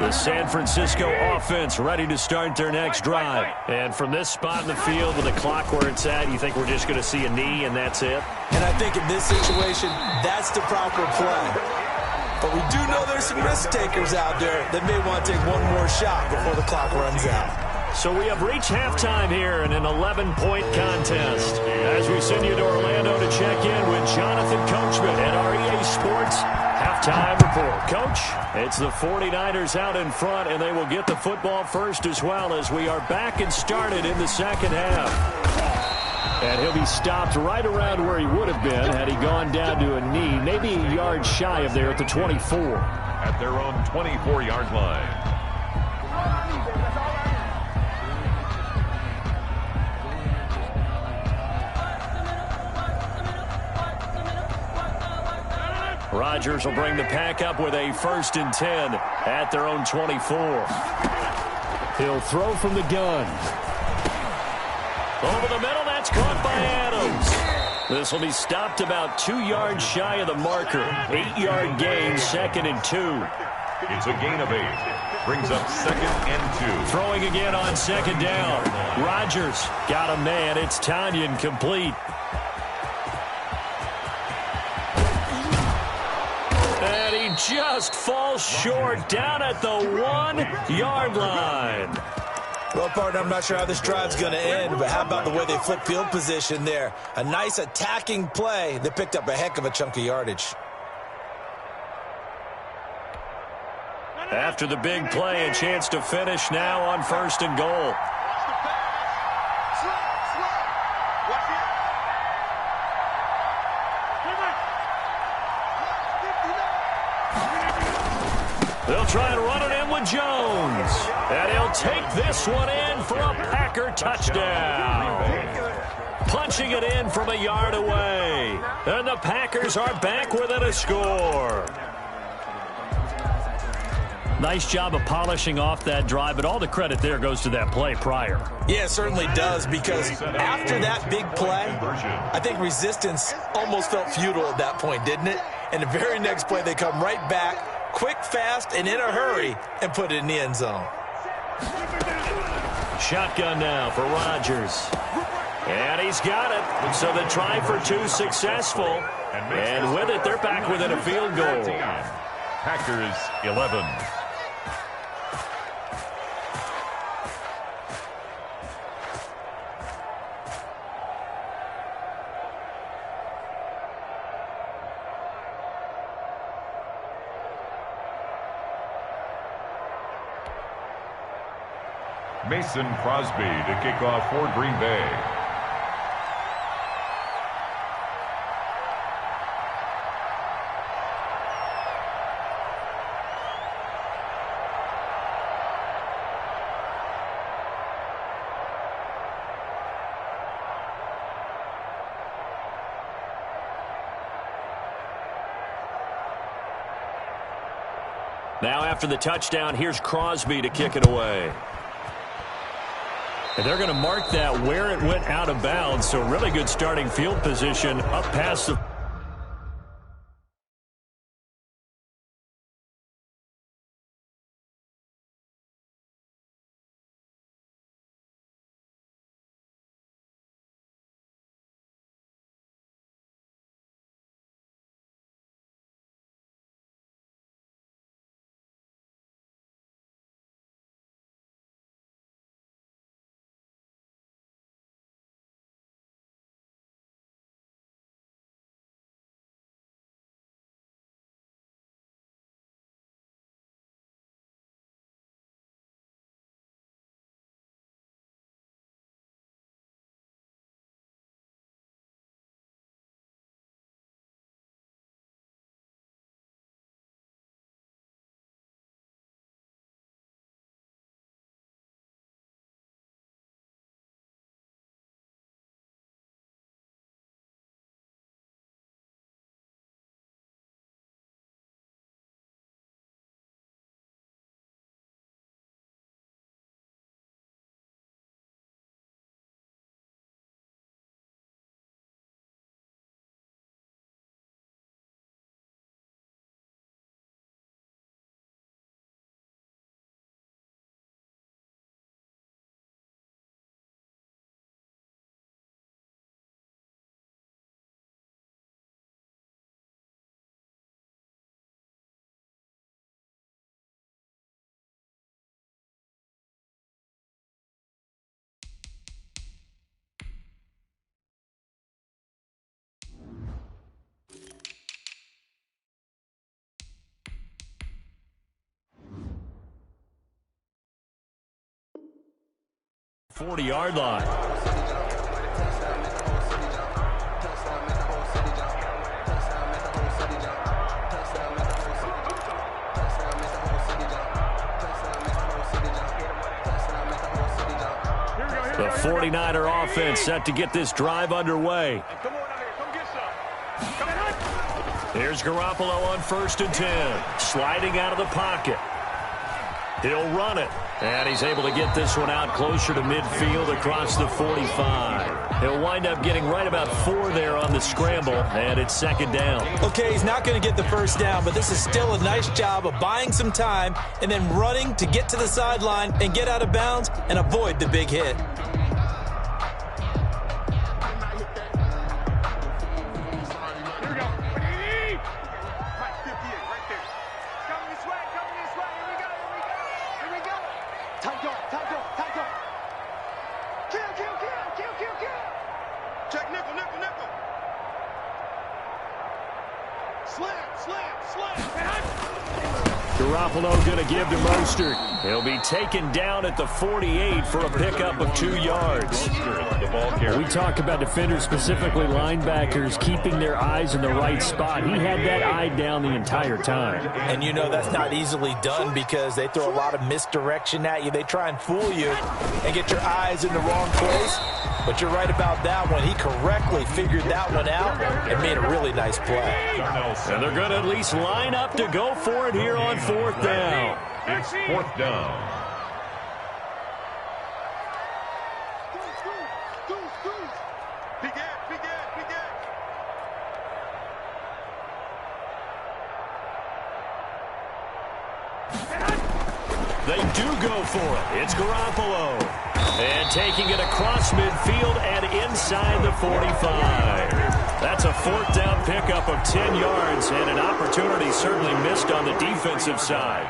Speaker 1: The San Francisco offense ready to start their next drive. And from this spot in the field with the clock where it's at, you think we're just going to see a knee and that's it?
Speaker 3: And I think in this situation, that's the proper play. But we do know there's some risk takers out there that may want to take one more shot before the clock runs out.
Speaker 1: So we have reached halftime here in an 11-point contest. As we send you to Orlando to check in with Jonathan Coachman at our EA Sports Halftime Report. Coach, it's the 49ers out in front, and they will get the football first as well as we are back and started in the second half. And he'll be stopped right around where he would have been had he gone down to a knee, maybe a yard shy of there at the 24.
Speaker 4: At their own 24-yard line.
Speaker 1: Rodgers will bring the pack up with a 1st and 10 at their own 24. He'll throw from the gun. Over the middle, that's caught by Adams. This will be stopped about 2 yards shy of the marker. 8-yard gain, 2nd and 2.
Speaker 4: It's a gain of 8. Brings up 2nd and 2.
Speaker 1: Throwing again on 2nd down. Rodgers got a man. It's Tonyan complete. And he just falls short down at the 1-yard line.
Speaker 3: Well, partner, I'm not sure how this drive's going to end, but how about the way they flip field position there? A nice attacking play that picked up a heck of a chunk of yardage.
Speaker 1: After the big play, a chance to finish now on 1st and goal. They'll try and run it in with Jones. And he'll take this one in for a Packer touchdown. Punching it in from a yard away. And the Packers are back within a score. Nice job of polishing off that drive, but all the credit there goes to that play prior.
Speaker 3: Yeah, it certainly does, because after that big play, I think resistance almost felt futile at that point, didn't it? And the very next play, they come right back, quick, fast, and in a hurry, and put it in the end zone.
Speaker 1: Shotgun now for Rodgers. And he's got it. So the try for 2 successful. And with it, they're back within a field goal.
Speaker 4: Packers 11. Mason Crosby to kick off for Green Bay.
Speaker 1: Now after the touchdown, here's Crosby to kick it away. And they're going to mark that where it went out of bounds, so really good starting field position up past the... ...40-yard line. The 49er offense set to get this drive underway. Here's Garoppolo on 1st and 10. Sliding out of the pocket. He'll run it. And he's able to get this one out closer to midfield across the 45. He'll wind up getting right about 4 there on the scramble, and it's 2nd down.
Speaker 3: Okay, he's not going to get the 1st down, but this is still a nice job of buying some time and then running to get to the sideline and get out of bounds and avoid the big hit.
Speaker 1: Garoppolo going to give to Mostert. He'll be taken down at the 48 for a pickup of 2 yards. We talk about defenders, specifically linebackers, keeping their eyes in the right spot. He had that eye down the entire time.
Speaker 3: And you know that's not easily done because they throw a lot of misdirection at you. They try and fool you and get your eyes in the wrong place. But you're right about that one. He correctly figured that one out and made a really nice play.
Speaker 1: And they're going to at least line up to go for it here on 4th down.
Speaker 4: It's 4th down.
Speaker 1: They do go for it. It's Garoppolo. And taking it across midfield and inside the 45. That's a 4th down pickup of 10 yards and an opportunity certainly missed on the defensive side.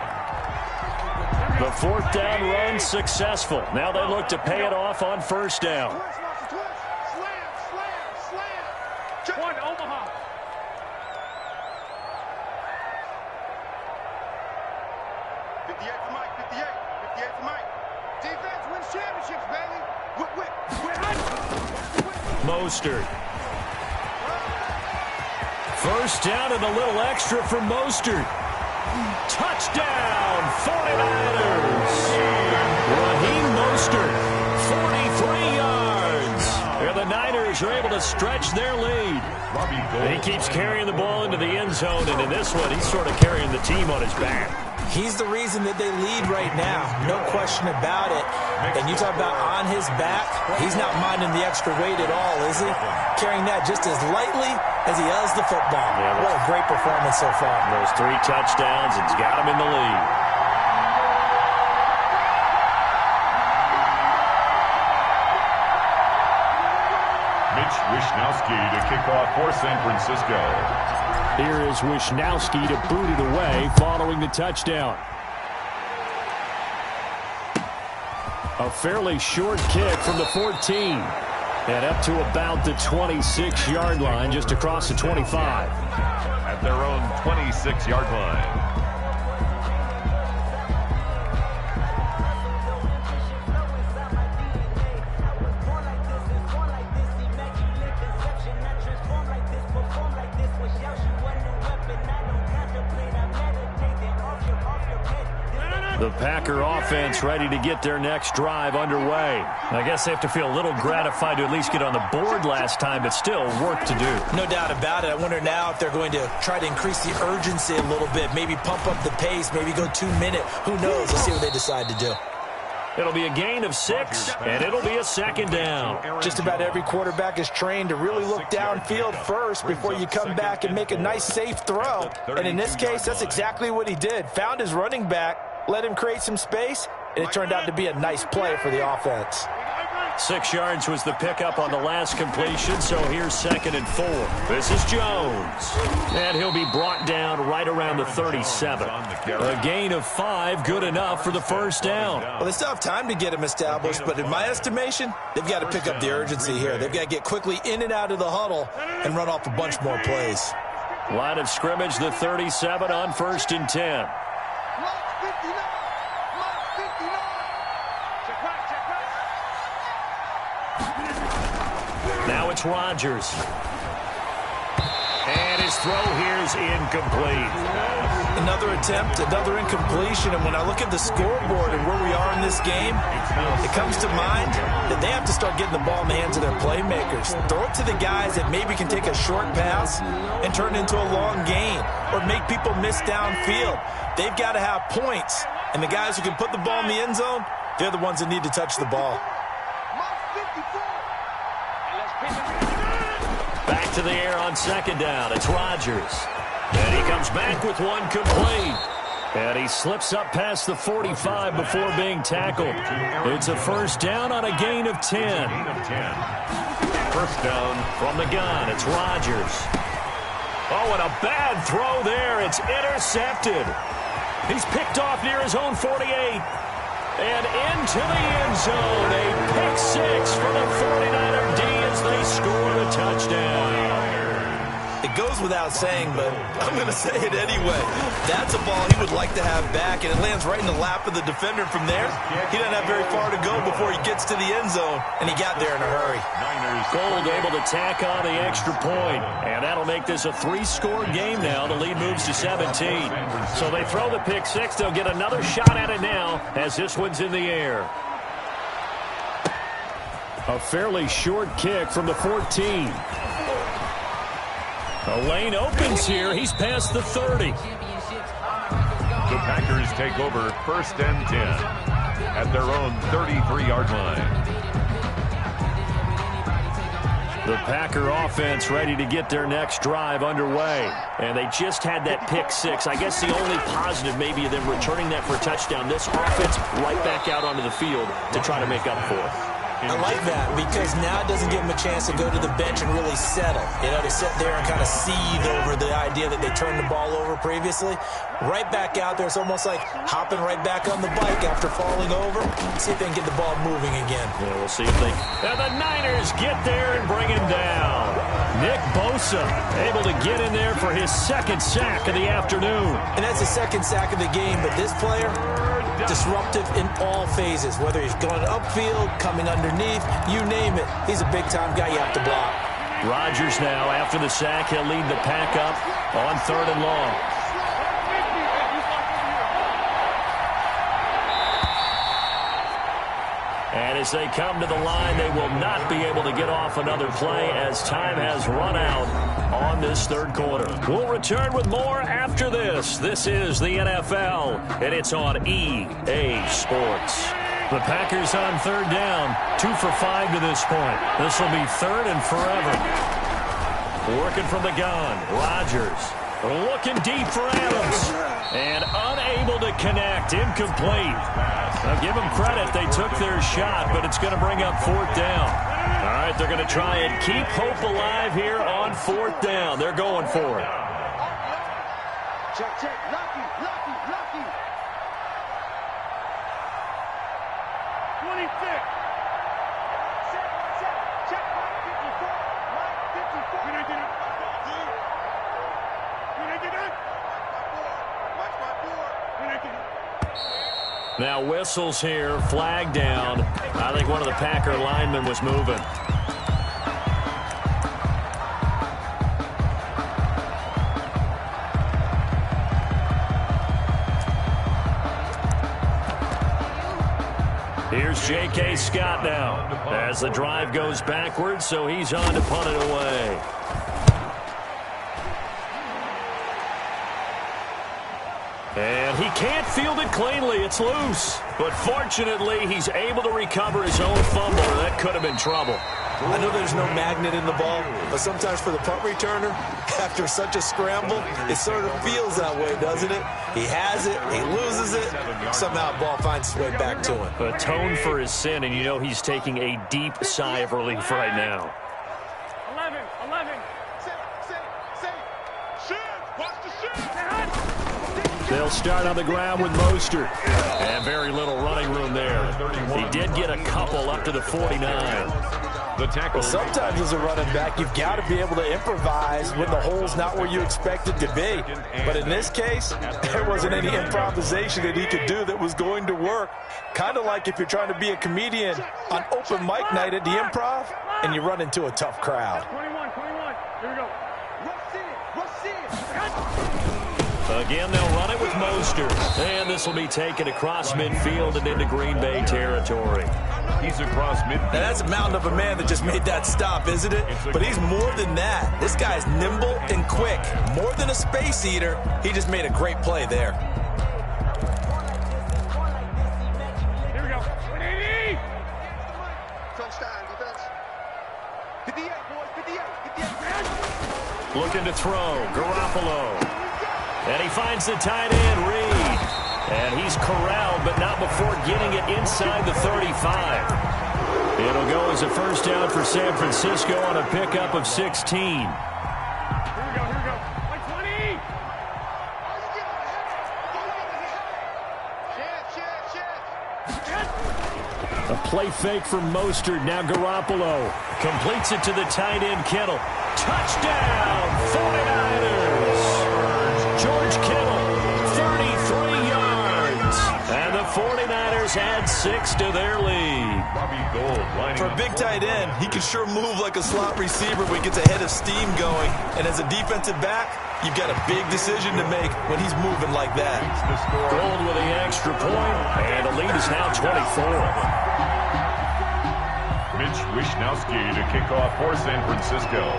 Speaker 1: The 4th down run successful. Now they look to pay it off on 1st down.
Speaker 2: One, Omaha.
Speaker 1: Mostert. 1st down and a little extra for Mostert. Touchdown, 49ers. Raheem Mostert, 43 yards. And the Niners are able to stretch their lead. He keeps carrying the ball into the end zone, and in this one, he's sort of carrying the team on his back.
Speaker 3: He's the reason that they lead right now. No question about it. And you talk about on his back, he's not minding the extra weight at all, is he? Carrying that just as lightly as he does the football.
Speaker 1: Yeah,
Speaker 3: what a great performance so far.
Speaker 1: Those 3 touchdowns, it's got him in the lead.
Speaker 4: Wishnowski to kick off for San Francisco.
Speaker 1: Here is Wishnowski to boot it away following the touchdown. A fairly short kick from the 14. And up to about the 26-yard line, just across the 25.
Speaker 4: At their own 26-yard line.
Speaker 1: The Packer offense ready to get their next drive underway. I guess they have to feel a little gratified to at least get on the board last time, but still work to do.
Speaker 3: No doubt about it. I wonder now if they're going to try to increase the urgency a little bit, maybe pump up the pace, maybe go 2-minute. Who knows? Let's see what they decide to do.
Speaker 1: It'll be a gain of 6, and it'll be a second down.
Speaker 3: Just about every quarterback is trained to really look downfield first before you come back and make a nice, safe throw. And in this case, that's exactly what he did. Found his running back, let him create some space, and it turned out to be a nice play for the offense.
Speaker 1: 6 yards was the pickup on the last completion, so here's 2nd and 4. This is Jones. And he'll be brought down right around the 37. A gain of 5, good enough for the first down.
Speaker 3: Well, they still have time to get him established, but in my estimation, they've got to pick up the urgency here. They've got to get quickly in and out of the huddle and run off a bunch more plays.
Speaker 1: Line of scrimmage, the 37 on 1st and 10. Now it's Rodgers. And his throw here is incomplete.
Speaker 3: Another attempt, another incompletion. And when I look at the scoreboard and where we are in this game, it comes to mind that they have to start getting the ball in the hands of their playmakers. Throw it to the guys that maybe can take a short pass and turn it into a long gain or make people miss downfield. They've got to have points. And the guys who can put the ball in the end zone, they're the ones that need to touch the ball.
Speaker 1: Back to the air on 2nd down. It's Rodgers. And he comes back with one complete. And he slips up past the 45 before being tackled. It's a first down on a gain of 10.
Speaker 4: First down
Speaker 1: from the gun. It's Rodgers. Oh, and a bad throw there. It's intercepted. He's picked off near his own 48. And into the end zone. A pick 6 for the 49er D as they score a touchdown.
Speaker 3: It goes without saying, but I'm going to say it anyway. That's a ball he would like to have back, and it lands right in the lap of the defender from there. He doesn't have very far to go before he gets to the end zone, and he got there in a hurry.
Speaker 1: Gold able to tack on the extra point, and that'll make this a 3-score game now. The lead moves to 17. So they throw the pick 6. They'll get another shot at it now as this one's in the air. A fairly short kick from the 14. The lane opens here. He's past the 30.
Speaker 4: The Packers take over 1st and 10 at their own 33-yard line.
Speaker 1: The Packer offense ready to get their next drive underway. And they just had that pick 6. I guess the only positive maybe of them returning that for a touchdown. This offense right back out onto the field to try to make up for it.
Speaker 3: I like that because now it doesn't give them a chance to go to the bench and really settle. You know, to sit there and kind of seethe over the idea that they turned the ball over previously. Right back out there. It's almost like hopping right back on the bike after falling over. See if they can get the ball moving again.
Speaker 1: Yeah, we'll see if they... And the Niners get there and bring him down. Nick Bosa able to get in there for his 2nd sack of the afternoon.
Speaker 3: And that's the 2nd sack of the game, but this player... disruptive in all phases, whether he's going upfield, coming underneath, you name it. He's a big-time guy you have to block.
Speaker 1: Rodgers now, after the sack, he'll lead the pack up on 3rd and long. And And as they come to the line, they will not be able to get off another play as time has run out on this third quarter. We'll return with more after this. This is the NFL, and it's on EA Sports. The Packers on third down, 2 for 5 to this point. This will be third and forever. Working from the gun, Rodgers looking deep for Adams, and unable to connect, incomplete. Now give them credit, they took their shot, but it's going to bring up fourth down. All right, they're going to try and keep hope alive here on fourth down. They're going for it.
Speaker 2: Check, check, lucky, lucky, lucky. 26. Check, Mike 54. Mike 54. We didn't get it. We didn't get it. Mike's my board. We didn't get it.
Speaker 1: Now whistles here, flag down. I think one of the Packer linemen was moving. Here's J.K. Scott now as the drive goes backwards, so he's on to punt it away. And he can't field it cleanly. It's loose. But fortunately, he's able to recover his own fumble. That could have been trouble.
Speaker 3: I know there's no magnet in the ball, but sometimes for the punt returner, after such a scramble, it sort of feels that way, doesn't it? He has it, he loses it, somehow the ball finds its way back to him.
Speaker 1: Atone for his sin, and you know he's taking a deep sigh of relief right now.
Speaker 2: 11. Watch the shit.
Speaker 1: They'll start on the ground with Mostert. And very little running room there. He did get a couple up to the 49.
Speaker 4: The tackle.
Speaker 3: Sometimes as a running back, you've got to be able to improvise when the hole's not where you expect it to be. But in this case, there wasn't any improvisation that he could do that was going to work. Kind of like if you're trying to be a comedian on open mic night at the Improv and you run into a tough crowd.
Speaker 2: 21. Here we go. Rush in.
Speaker 1: Again, they'll run it with Mostert. And this will be taken across midfield and into Green Bay territory.
Speaker 4: He's across midfield.
Speaker 3: Now that's a mountain of a man that just made that stop, isn't it? But he's more than that. This guy's nimble and quick. More than a space eater, he just made a great play there.
Speaker 2: Here we go. 180. Touchdown defense. 58, boys. 58.
Speaker 1: Looking to throw. Garoppolo. And he finds the tight end, Reed. And he's corralled, but not before getting it inside the 35. It'll go as a first down for San Francisco on a pickup of 16.
Speaker 2: Here we go. Like 20.
Speaker 1: A play fake from Mostert. Now Garoppolo completes it to the tight end, Kittle. Touchdown, 49ers. George Kittle, 33 yards. And the 49ers add 6 to their lead.
Speaker 3: For a big tight end, he can sure move like a slot receiver when he gets a head of steam going. And as a defensive back, you've got a big decision to make when he's moving like that.
Speaker 1: Gold with the extra point, and the lead is now 24.
Speaker 4: Mitch Wishnowsky to kick off for San Francisco.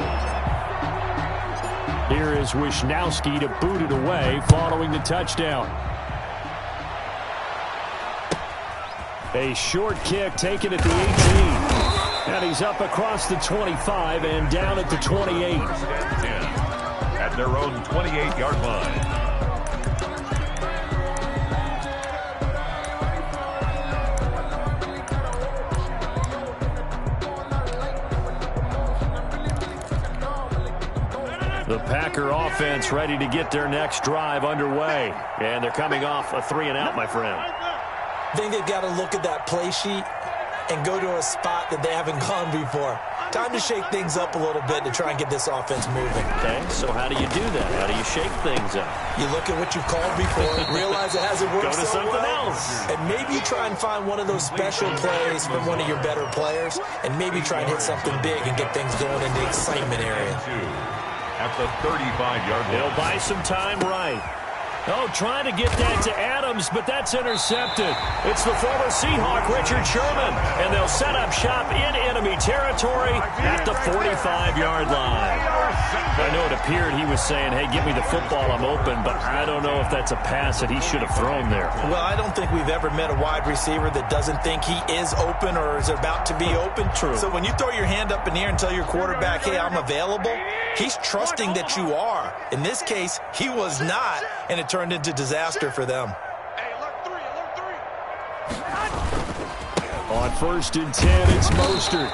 Speaker 1: Here is Wishnowsky to boot it away following the touchdown. A short kick taken at the 18. And he's up across the 25 and down at the 28.
Speaker 4: At their own 28-yard line.
Speaker 1: The Packer offense ready to get their next drive underway. And they're coming off a 3-and-out, my friend.
Speaker 3: I think they've got to look at that play sheet and go to a spot that they haven't gone before. Time to shake things up a little bit to try and get this offense moving.
Speaker 1: Okay, so how do you do that? How do you shake things up?
Speaker 3: You look at what you've called before, realize it hasn't worked
Speaker 1: Go to
Speaker 3: so
Speaker 1: something
Speaker 3: well,
Speaker 1: else.
Speaker 3: and maybe you try and find one of those special plays from one of your better players, and maybe try and hit something big and get things going in the excitement area.
Speaker 4: At the 35-yard line.
Speaker 1: He'll buy some time right. Oh, trying to get that to Adams, but that's intercepted. It's the former Seahawk, Richard Sherman, and they'll set up shop in enemy territory at the 45-yard line. I know it appeared he was saying, hey, give me the football, I'm open, but I don't know if that's a pass that he should have thrown there.
Speaker 3: Well, I don't think we've ever met a wide receiver that doesn't think he is open or is about to be open.
Speaker 1: True.
Speaker 3: So when you throw your hand up in the air and tell your quarterback, hey, I'm available, he's trusting that you are. In this case, he was not, and it turned into disaster for them.
Speaker 2: Hey, alert three.
Speaker 1: On 1st and 10, it's Mostert.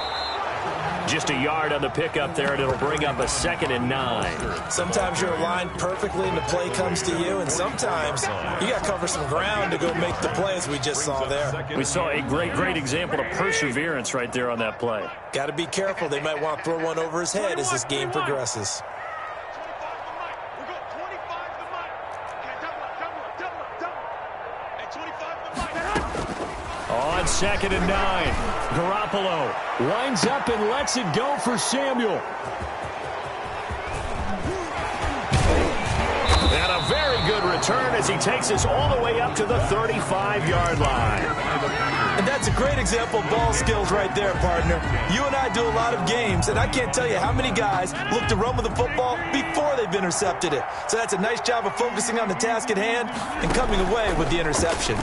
Speaker 1: Just a yard on the pickup there, and it'll bring up a 2nd and 9.
Speaker 3: Sometimes you're aligned perfectly and the play comes to you, and sometimes you got to cover some ground to go make the play, as we just saw there.
Speaker 1: We saw a great example of perseverance right there on that play.
Speaker 3: Got to be careful. They might want to throw one over his head as this game progresses.
Speaker 1: 2nd and 9. Garoppolo winds up and lets it go for Samuel. And a very good return as he takes us all the way up to the 35-yard line.
Speaker 3: And that's a great example of ball skills right there, partner. You and I do a lot of games, and I can't tell you how many guys look to run with the football before they've intercepted it. So that's a nice job of focusing on the task at hand and coming away with the interception.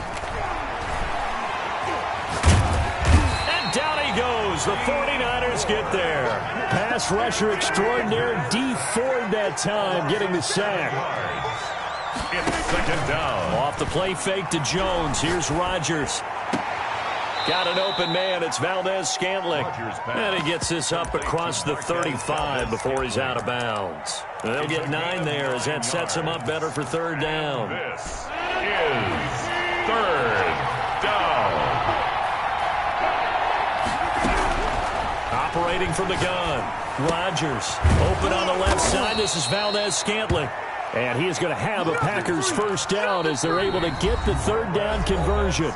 Speaker 1: The 49ers get there. Pass rusher extraordinaire, D Ford that time, getting the sack.
Speaker 4: It's 2nd down.
Speaker 1: Off the play fake to Jones. Here's Rodgers. Got an open man. It's Valdez-Scantling. And he gets this up across the 35 before he's out of bounds. They'll get 9 there as that sets him up better for 3rd down.
Speaker 4: This is 3rd down.
Speaker 1: Operating from the gun, Rodgers open on the left side. This is Valdez-Scantling. And he is going to have a Packers 1st down as they're able to get the 3rd down conversion.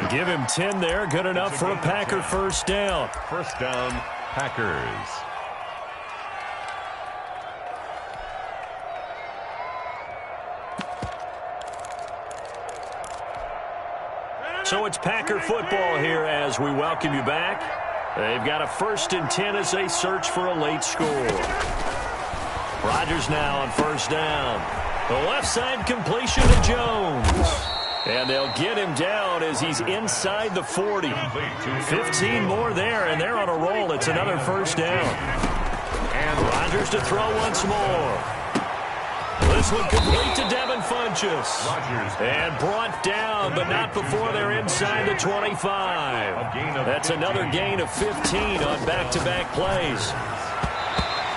Speaker 1: Give him 10 there, good enough for a Packer 1st down.
Speaker 4: 1st down, Packers.
Speaker 1: So it's Packer football here as we welcome you back. They've got a 1st and 10 as they search for a late score. Rodgers now on 1st down. The left side completion to Jones. And they'll get him down as he's inside the 40. 15 more there, and they're on a roll. It's another 1st down. And Rodgers to throw once more. This one complete to Devin Funchess. And brought down, but not before they're inside the 25. That's another gain of 15 on back-to-back plays.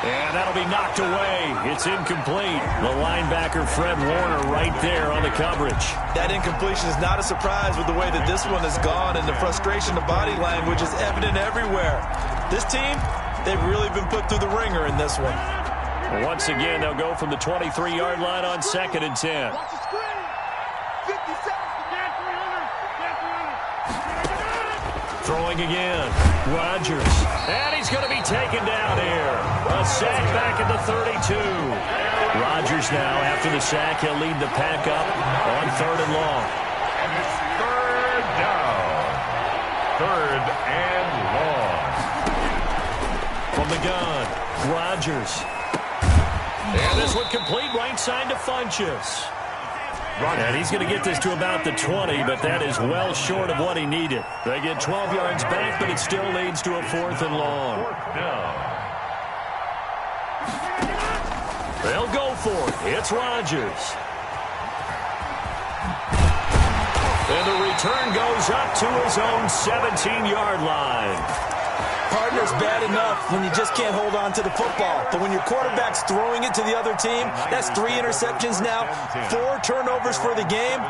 Speaker 1: And that'll be knocked away. It's incomplete. The linebacker, Fred Warner, right there on the coverage.
Speaker 3: That incompletion is not a surprise with the way that this one has gone, and the frustration of body language is evident everywhere. This team, they've really been put through the ringer in this one.
Speaker 1: Once again, they'll go from the 23-yard line on 2nd and 10.
Speaker 2: Watch the screen. 50 seconds to get 300.
Speaker 1: Throwing again. Rodgers. And he's going to be taken down here. A sack back at the 32. Rodgers now, after the sack, he'll lead the pack up on 3rd and long.
Speaker 4: And it's 3rd down. 3rd and long.
Speaker 1: From the gun, Rodgers. And this one complete right side to Funchess. And he's going to get this to about the 20, but that is well short of what he needed. They get 12 yards back, but it still leads to a 4th and long.
Speaker 4: 4th down.
Speaker 1: They'll go for it. It's Rodgers. And the return goes up to his own 17-yard line.
Speaker 3: Partner's bad enough when you just can't hold on to the football. But when your quarterback's throwing it to the other team, that's 3 interceptions now, 4 turnovers for the game.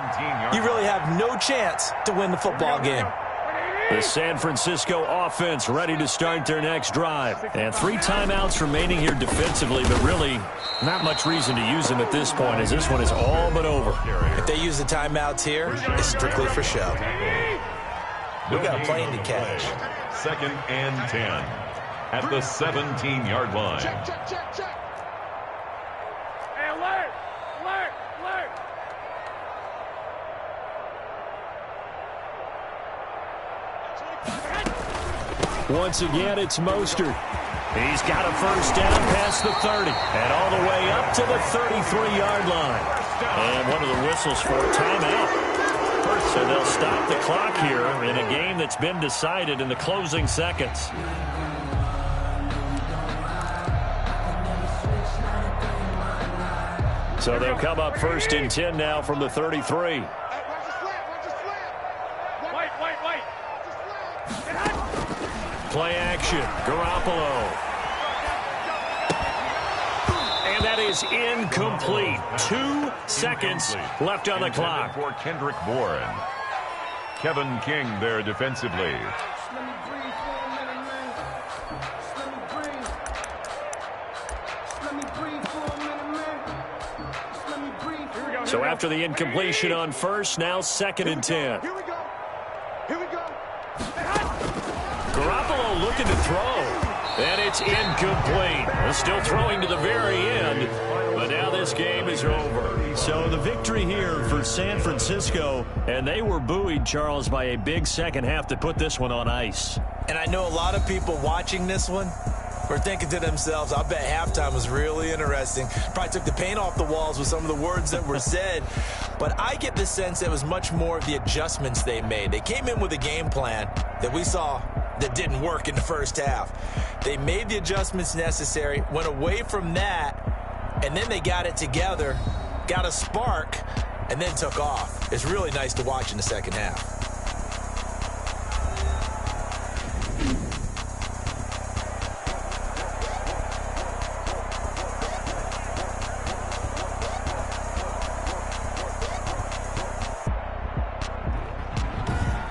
Speaker 3: You really have no chance to win the football game.
Speaker 1: The San Francisco offense ready to start their next drive. And 3 timeouts remaining here defensively, but really not much reason to use them at this point as this one is all but over.
Speaker 3: If they use the timeouts here, it's strictly for show. We got a plane to catch.
Speaker 4: 2nd and 10 at the 17-yard line.
Speaker 2: Check. Hey, alert.
Speaker 1: Once again, it's Mostert. He's got a first down past the 30 and all the way up to the 33-yard line. And one of the whistles for a timeout. So they'll stop the clock here in a game that's been decided in the closing seconds. So they'll come up first and 10 now from the 33. Play action, Garoppolo. And that is incomplete. 2 seconds left on the clock.
Speaker 4: For Kendrick Bourne. Kevin King there defensively.
Speaker 1: So after the incompletion on first, now 2nd and 10.
Speaker 2: Here we go. Here we go.
Speaker 1: Garoppolo looking to throw. And it's incomplete. Still throwing to the very end. But now this game is over. So the victory here for San Francisco. And they were buoyed, Charles, by a big second half to put this one on ice.
Speaker 3: And I know a lot of people watching this one were thinking to themselves, I bet halftime was really interesting. Probably took the paint off the walls with some of the words that were said. But I get the sense it was much more of the adjustments they made. They came in with a game plan that we saw that didn't work in the first half. They made the adjustments necessary, went away from that, and then they got it together, got a spark, and then took off. It's really nice to watch in the second half.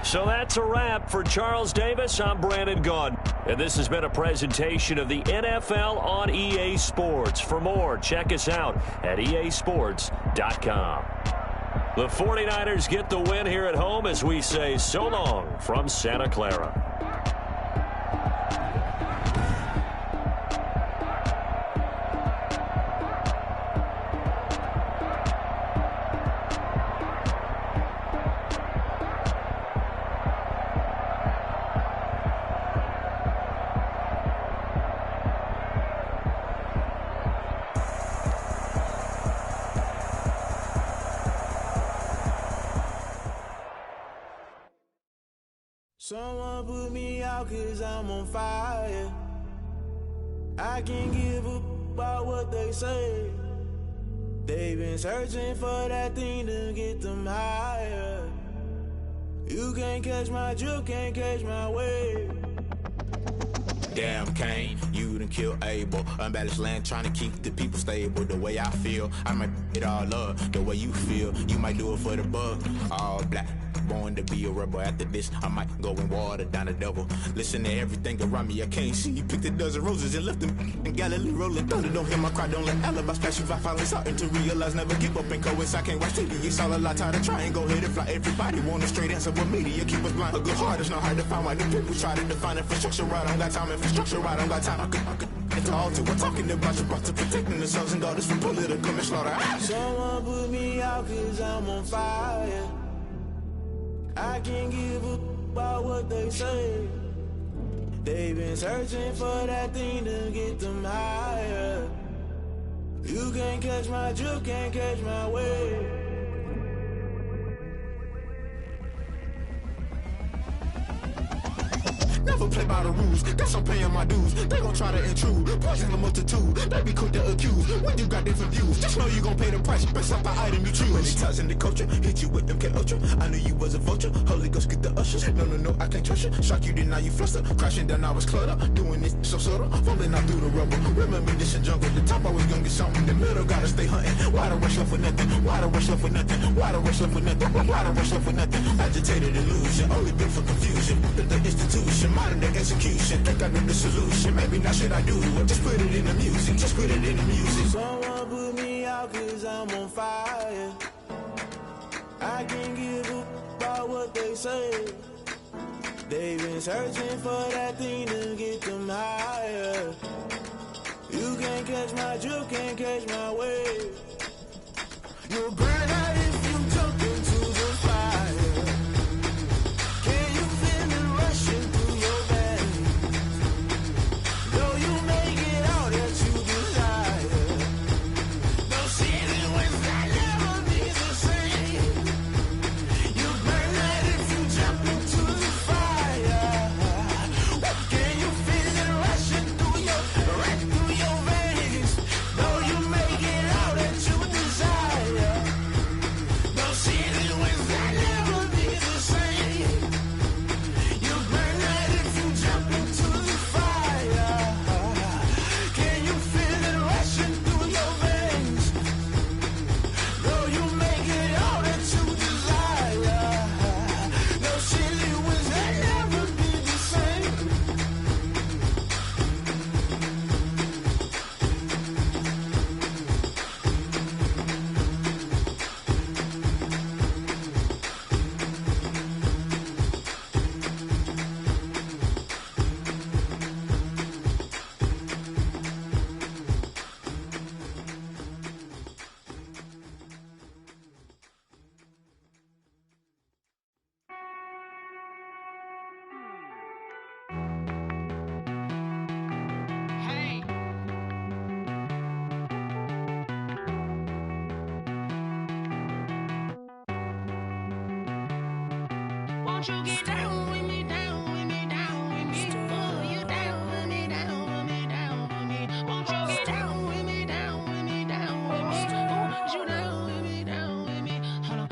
Speaker 1: So that's a wrap for Charles Davis. I'm Brandon Gaudin. And this has been a presentation of the NFL on EA Sports. For more, check us out at easports.com. The 49ers get the win here at home as we say so long from Santa Clara.
Speaker 9: Someone put me out 'cause I'm on fire. I can't give up about what they say. They've been searching for that thing to get them higher. You can't catch my drift, can't catch my wave.
Speaker 10: Damn, Kane, you done killed Abel. Unbalanced land, trying to keep the people stable. The way I feel, I might it all up. The way you feel, you might do it for the bug. All black, born to be a rebel. After this, I might go and water down the devil. Listen to everything around me, I can't see. You picked a dozen roses and left them in Galilee rolling thunder. Don't hear my cry, don't let alibis pass you by. Finally starting to realize, never give up and coincide. Can't watch TV, it's all a lot. Tired of trying, go ahead and fly. Everybody want a straight answer with media. Keep us blind, a good heart is not hard to find. Why the people try to define infrastructure right? I don't got time, infrastructure right, I don't got time. I could into all to. We're talking about you, brought to protecting the sons and daughters from political and slaughter.
Speaker 9: Someone put me out 'cause I'm on fire. I can't give up about what they say. They've been searching for that thing to get them higher. You can't catch my drift, can't catch my wave.
Speaker 10: Never play by the rules, guess I'm paying my dues. They gon' try to intrude, poison the multitude. They be quick to accuse, when you got different views. Just know you gon' pay the price, based off the item you choose. Many times in the culture, hit you with them K-Ultra. I knew you was a vulture, Holy Ghost get the ushers. No, I can't trust you. Shock you, then now you fluster. Crashing down, I was cluttered. Doing this so subtle, falling out through the rubble. Remember this in jungle, the top I was gonna get something. The middle gotta stay hunting. Why the rush left for nothing? Why the rush left for nothing? Why the rush left for nothing? Why the rush left for nothing? Agitated illusion, only built for confusion. The institution, modern day execution. Think I know the solution. Maybe not should I do it? Just put it in the music. Just put it in the music.
Speaker 9: Someone put me out 'cause I'm on fire. I can't give up about what they say. They've been searching for that thing to get them higher. You can't catch my drift, can't catch my wave. You'll burn out if you jump into the fire. Can you feel it rushing through your veins?
Speaker 7: Won't you get down with me, down with me, down with me? Oh, you down with me, down with me, down with me. Won't you get down with me, down with me, down with me? Oh, you down with me, down with me? Hold on.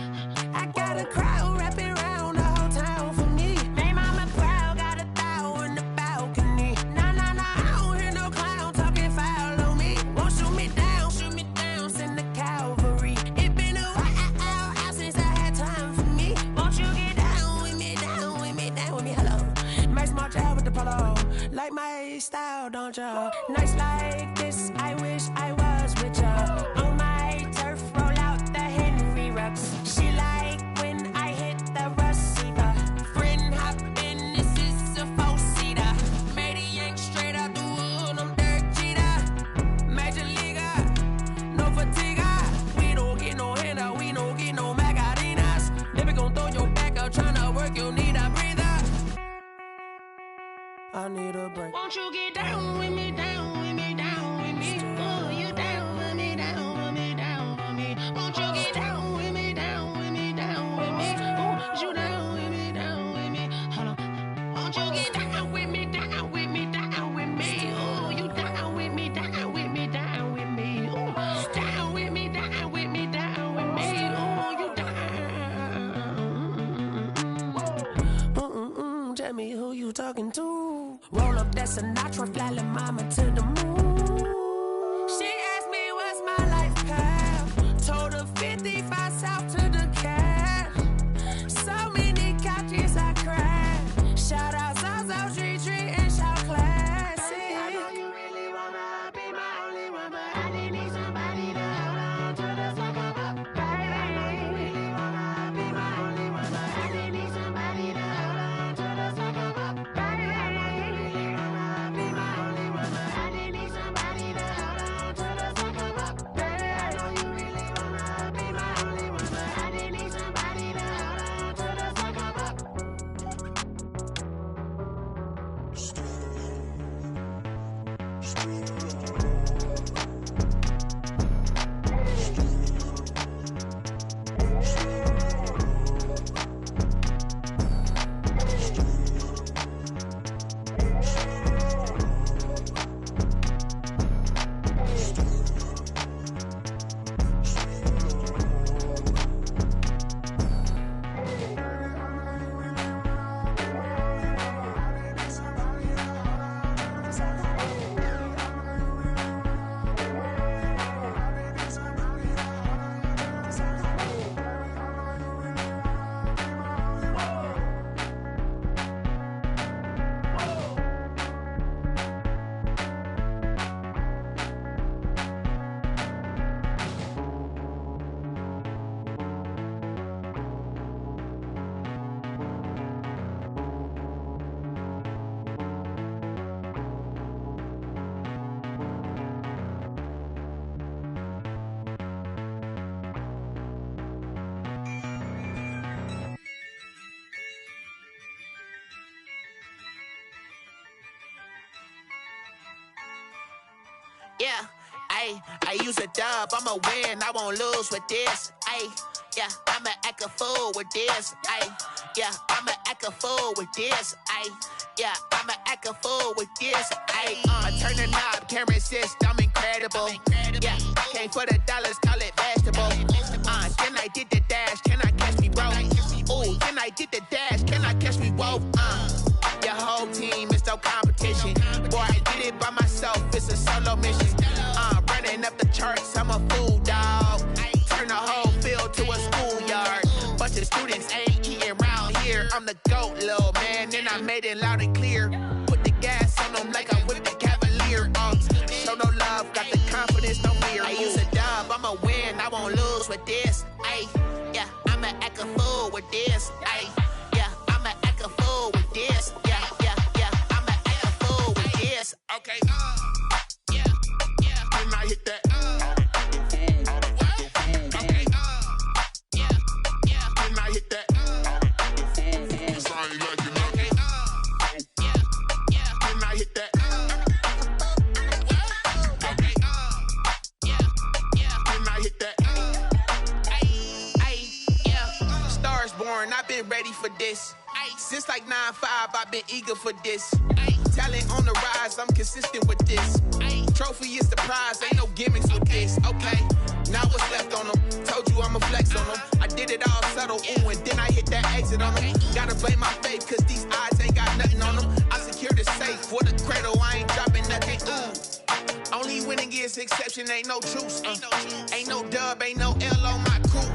Speaker 7: I got a crowd wrapping around the whole town for me. Hey, mama proud, got a thou in the balcony. Nah, nah, nah, I don't hear no clown talking foul on me. Won't shoot me down, send the cavalry. It been a while since I had time for me. Won't you get down with me, down with me, down with me? Hello. Nice march out with the polo. Like my style, don't ya? Nice like this, I wish I was with ya. On my turf, roll out the Henry Rux. She like when I hit the receiver. Friend hop in, this is a four-seater. Made a yank straight out the wood, I'm Derek Jeter. Major leaguer, no fatigue. We don't get no handout, we don't get no Macarinas. Never gon' throw your back out, tryna work, you need a breather. I need a break. Won't you get down with me, down with me, down with me? Oh, you down with me, down with me, down with me? Won't you get down with me, down with me, down with me? Oh, you down with me, down with me? Hold on. Won't you get down with me, down with me, down with me? Oh, you down with me, down with me, down with me? Oh, down with me, down with me, down with me? Oh, you down. Tell me who you talking to. Roll up that Sinatra, fly la mama to the moon. She asked me what's my life path. Told her 55 south to the cash. So many couches I crashed. Shout out Zazo, Tree, and shout classic. I know you really wanna be my only one, but I didn't need somebody to hold on to the sucker up. Baby, I know you really wanna be my only one, but I didn't need somebody to hold on to the sucker up. Baby, I know you really wanna be my only one, but I didn't need somebody to hold on to the sucker up. Baby, I know you really wanna be my only one, but I didn't need somebody to hold on to the sucker up.
Speaker 8: Yeah, I use a dub, I'ma win, I won't lose with this. Yeah, I'ma act a fool with this. Yeah, I'ma act a fool with this. Yeah, I'ma act a fool with this. I turn the knob, camera assist, I'm incredible. Yeah, came for the dollars, call it vegetable. Then I did the dash, can I catch me, bro? Ooh, then I did the dash, can I catch me, whoa? Your whole team is no competition. Boy, I did it by myself, it's a solo mission. Running up the charts, I'm a fool, dog. Turn the whole field to a schoolyard. Bunch of students ain't eating round here. I'm the GOAT, little man, and I made it loud and clear. Put the gas on them like I whipped the Cavalier. Show no love, got the confidence, no fear. I use a dub, I'ma win, I won't lose with this. Yeah, I'ma act a fool with this. Yeah, I'ma act a fool with this. Yeah, I'ma act a fool with this. Okay, yeah, when I hit that, okay, yeah, when I hit that, it's I ain't like it, okay, yeah, when I hit that, okay, yeah, when I hit that, yeah, Stars born, I've been ready for this. Since like 9-5, I've been eager for this. Talent on the rise, I'm consistent with this. Trophy is the prize, ain't no gimmicks with this. Okay, now what's left on them? Told you I'ma flex on them. I did it all subtle, ooh, and then I hit that exit on them. Gotta blame my faith, cause these odds ain't got nothing on them. I secure the safe for the cradle, I ain't dropping nothing, ooh. Only winning is exception, ain't no truce. Ain't no dub, ain't no L on my crew.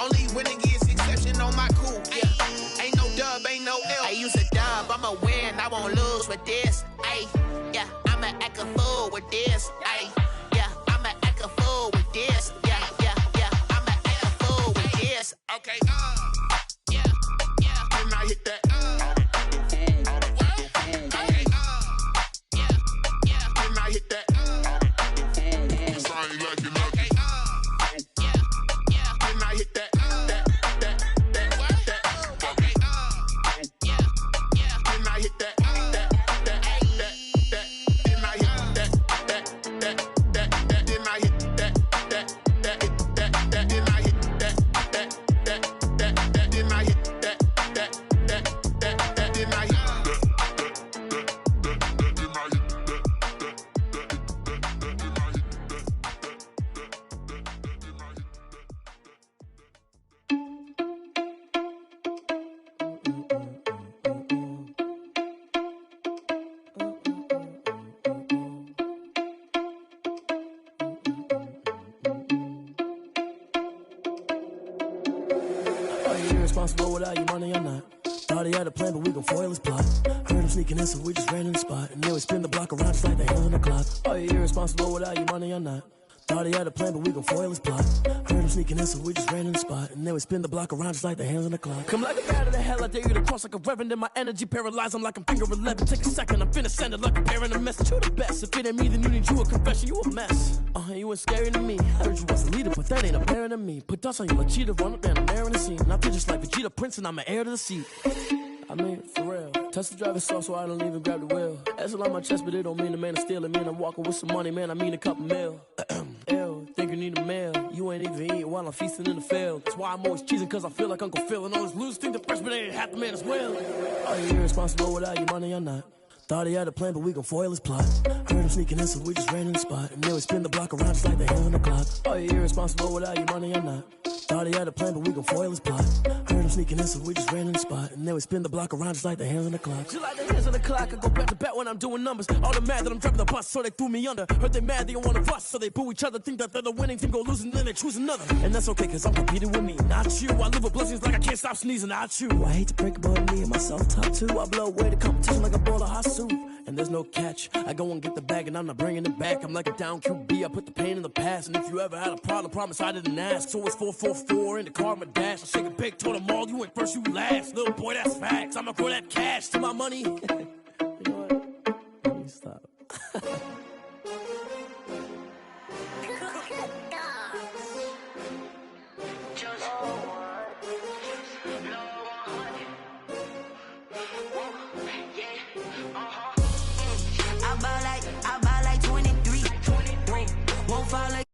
Speaker 8: Only winning is exception on my crew. Yeah, ain't no dub, ain't no L. I use a dub, I'ma win, I won't lose with this. Ay, yeah, I'ma act a fool with this. Ay, yeah, I'ma act a fool with this. Yeah, I'ma act a fool with this. Okay, yeah, then I hit that.
Speaker 11: Responsible without your money or not. Thought he had a plan, but we gon' foil his plot. Heard him sneaking in, so we just ran in the spot. And then we spin the block around just like the hands on the clock. Are you irresponsible without your money or not? Thought he had a plan, but we gon' foil his plot. Heard him sneaking in, so we just ran in the spot. And then we spin the block around just like the hands on the clock. Come like a bat of the hell, I dare you to cross like a reverend. And my energy paralyzed, I'm like I'm finger 11. Take a second, I'm finna send it like a parent a message. You the best, if it ain't me, then you need you a confession. You a mess, you ain't scary to me. Heard you was a leader, but that ain't apparent to me. Put dust on you like cheetah, run up and I'm airing the scene. And I feel just like Vegeta Prince and I'm an heir to the seat. I mean, for real. Touch the driver's soft so I don't even grab the wheel. That's on my chest, but it don't mean the man is stealing. Man, I'm walking with some money, man, I mean a couple mil. Ew, think you need a meal. You ain't even eating while I'm feasting in the field. That's why I'm always cheesing, cause I feel like Uncle Phil. And all those losers think the freshman ain't half the man as well. Are you irresponsible without your money or not? Thought he had a plan, but we gon' foil his plot. Heard him sneaking in, so we just ran in the spot. And then we spin the block around just like the hands on the clock. Are you irresponsible without your money or not? Thought he had a plan, but we gon' foil his plot. Heard him sneaking in, so we just ran in the spot. And then we spin the block around just like the hands on the clock. Just like the hands on the clock, I go back to back when I'm doing numbers. All the mad that I'm driving the bus, so they threw me under. Heard they mad, they don't wanna bust, so they boo each other. Think that they're the winning team, go losing, then they choose another. And that's okay, cause I'm competing with me, not you. I live with blessings like I can't stop sneezing, not you. I hate to break about me and my self-talk too. I blow away the competition like a bowl of hot soup. And there's no catch. I go and get the bag and I'm not bringing it back. I'm like a down QB, I put the pain in the past. And if you ever had a problem, promise I didn't ask. So it's 444 in the car, my dash. I shake a big, told them all, you ain't first, you last. Little boy, that's facts. I'ma throw that cash to my money. You know what? Let me stop.
Speaker 7: I buy like 23. Won't fall like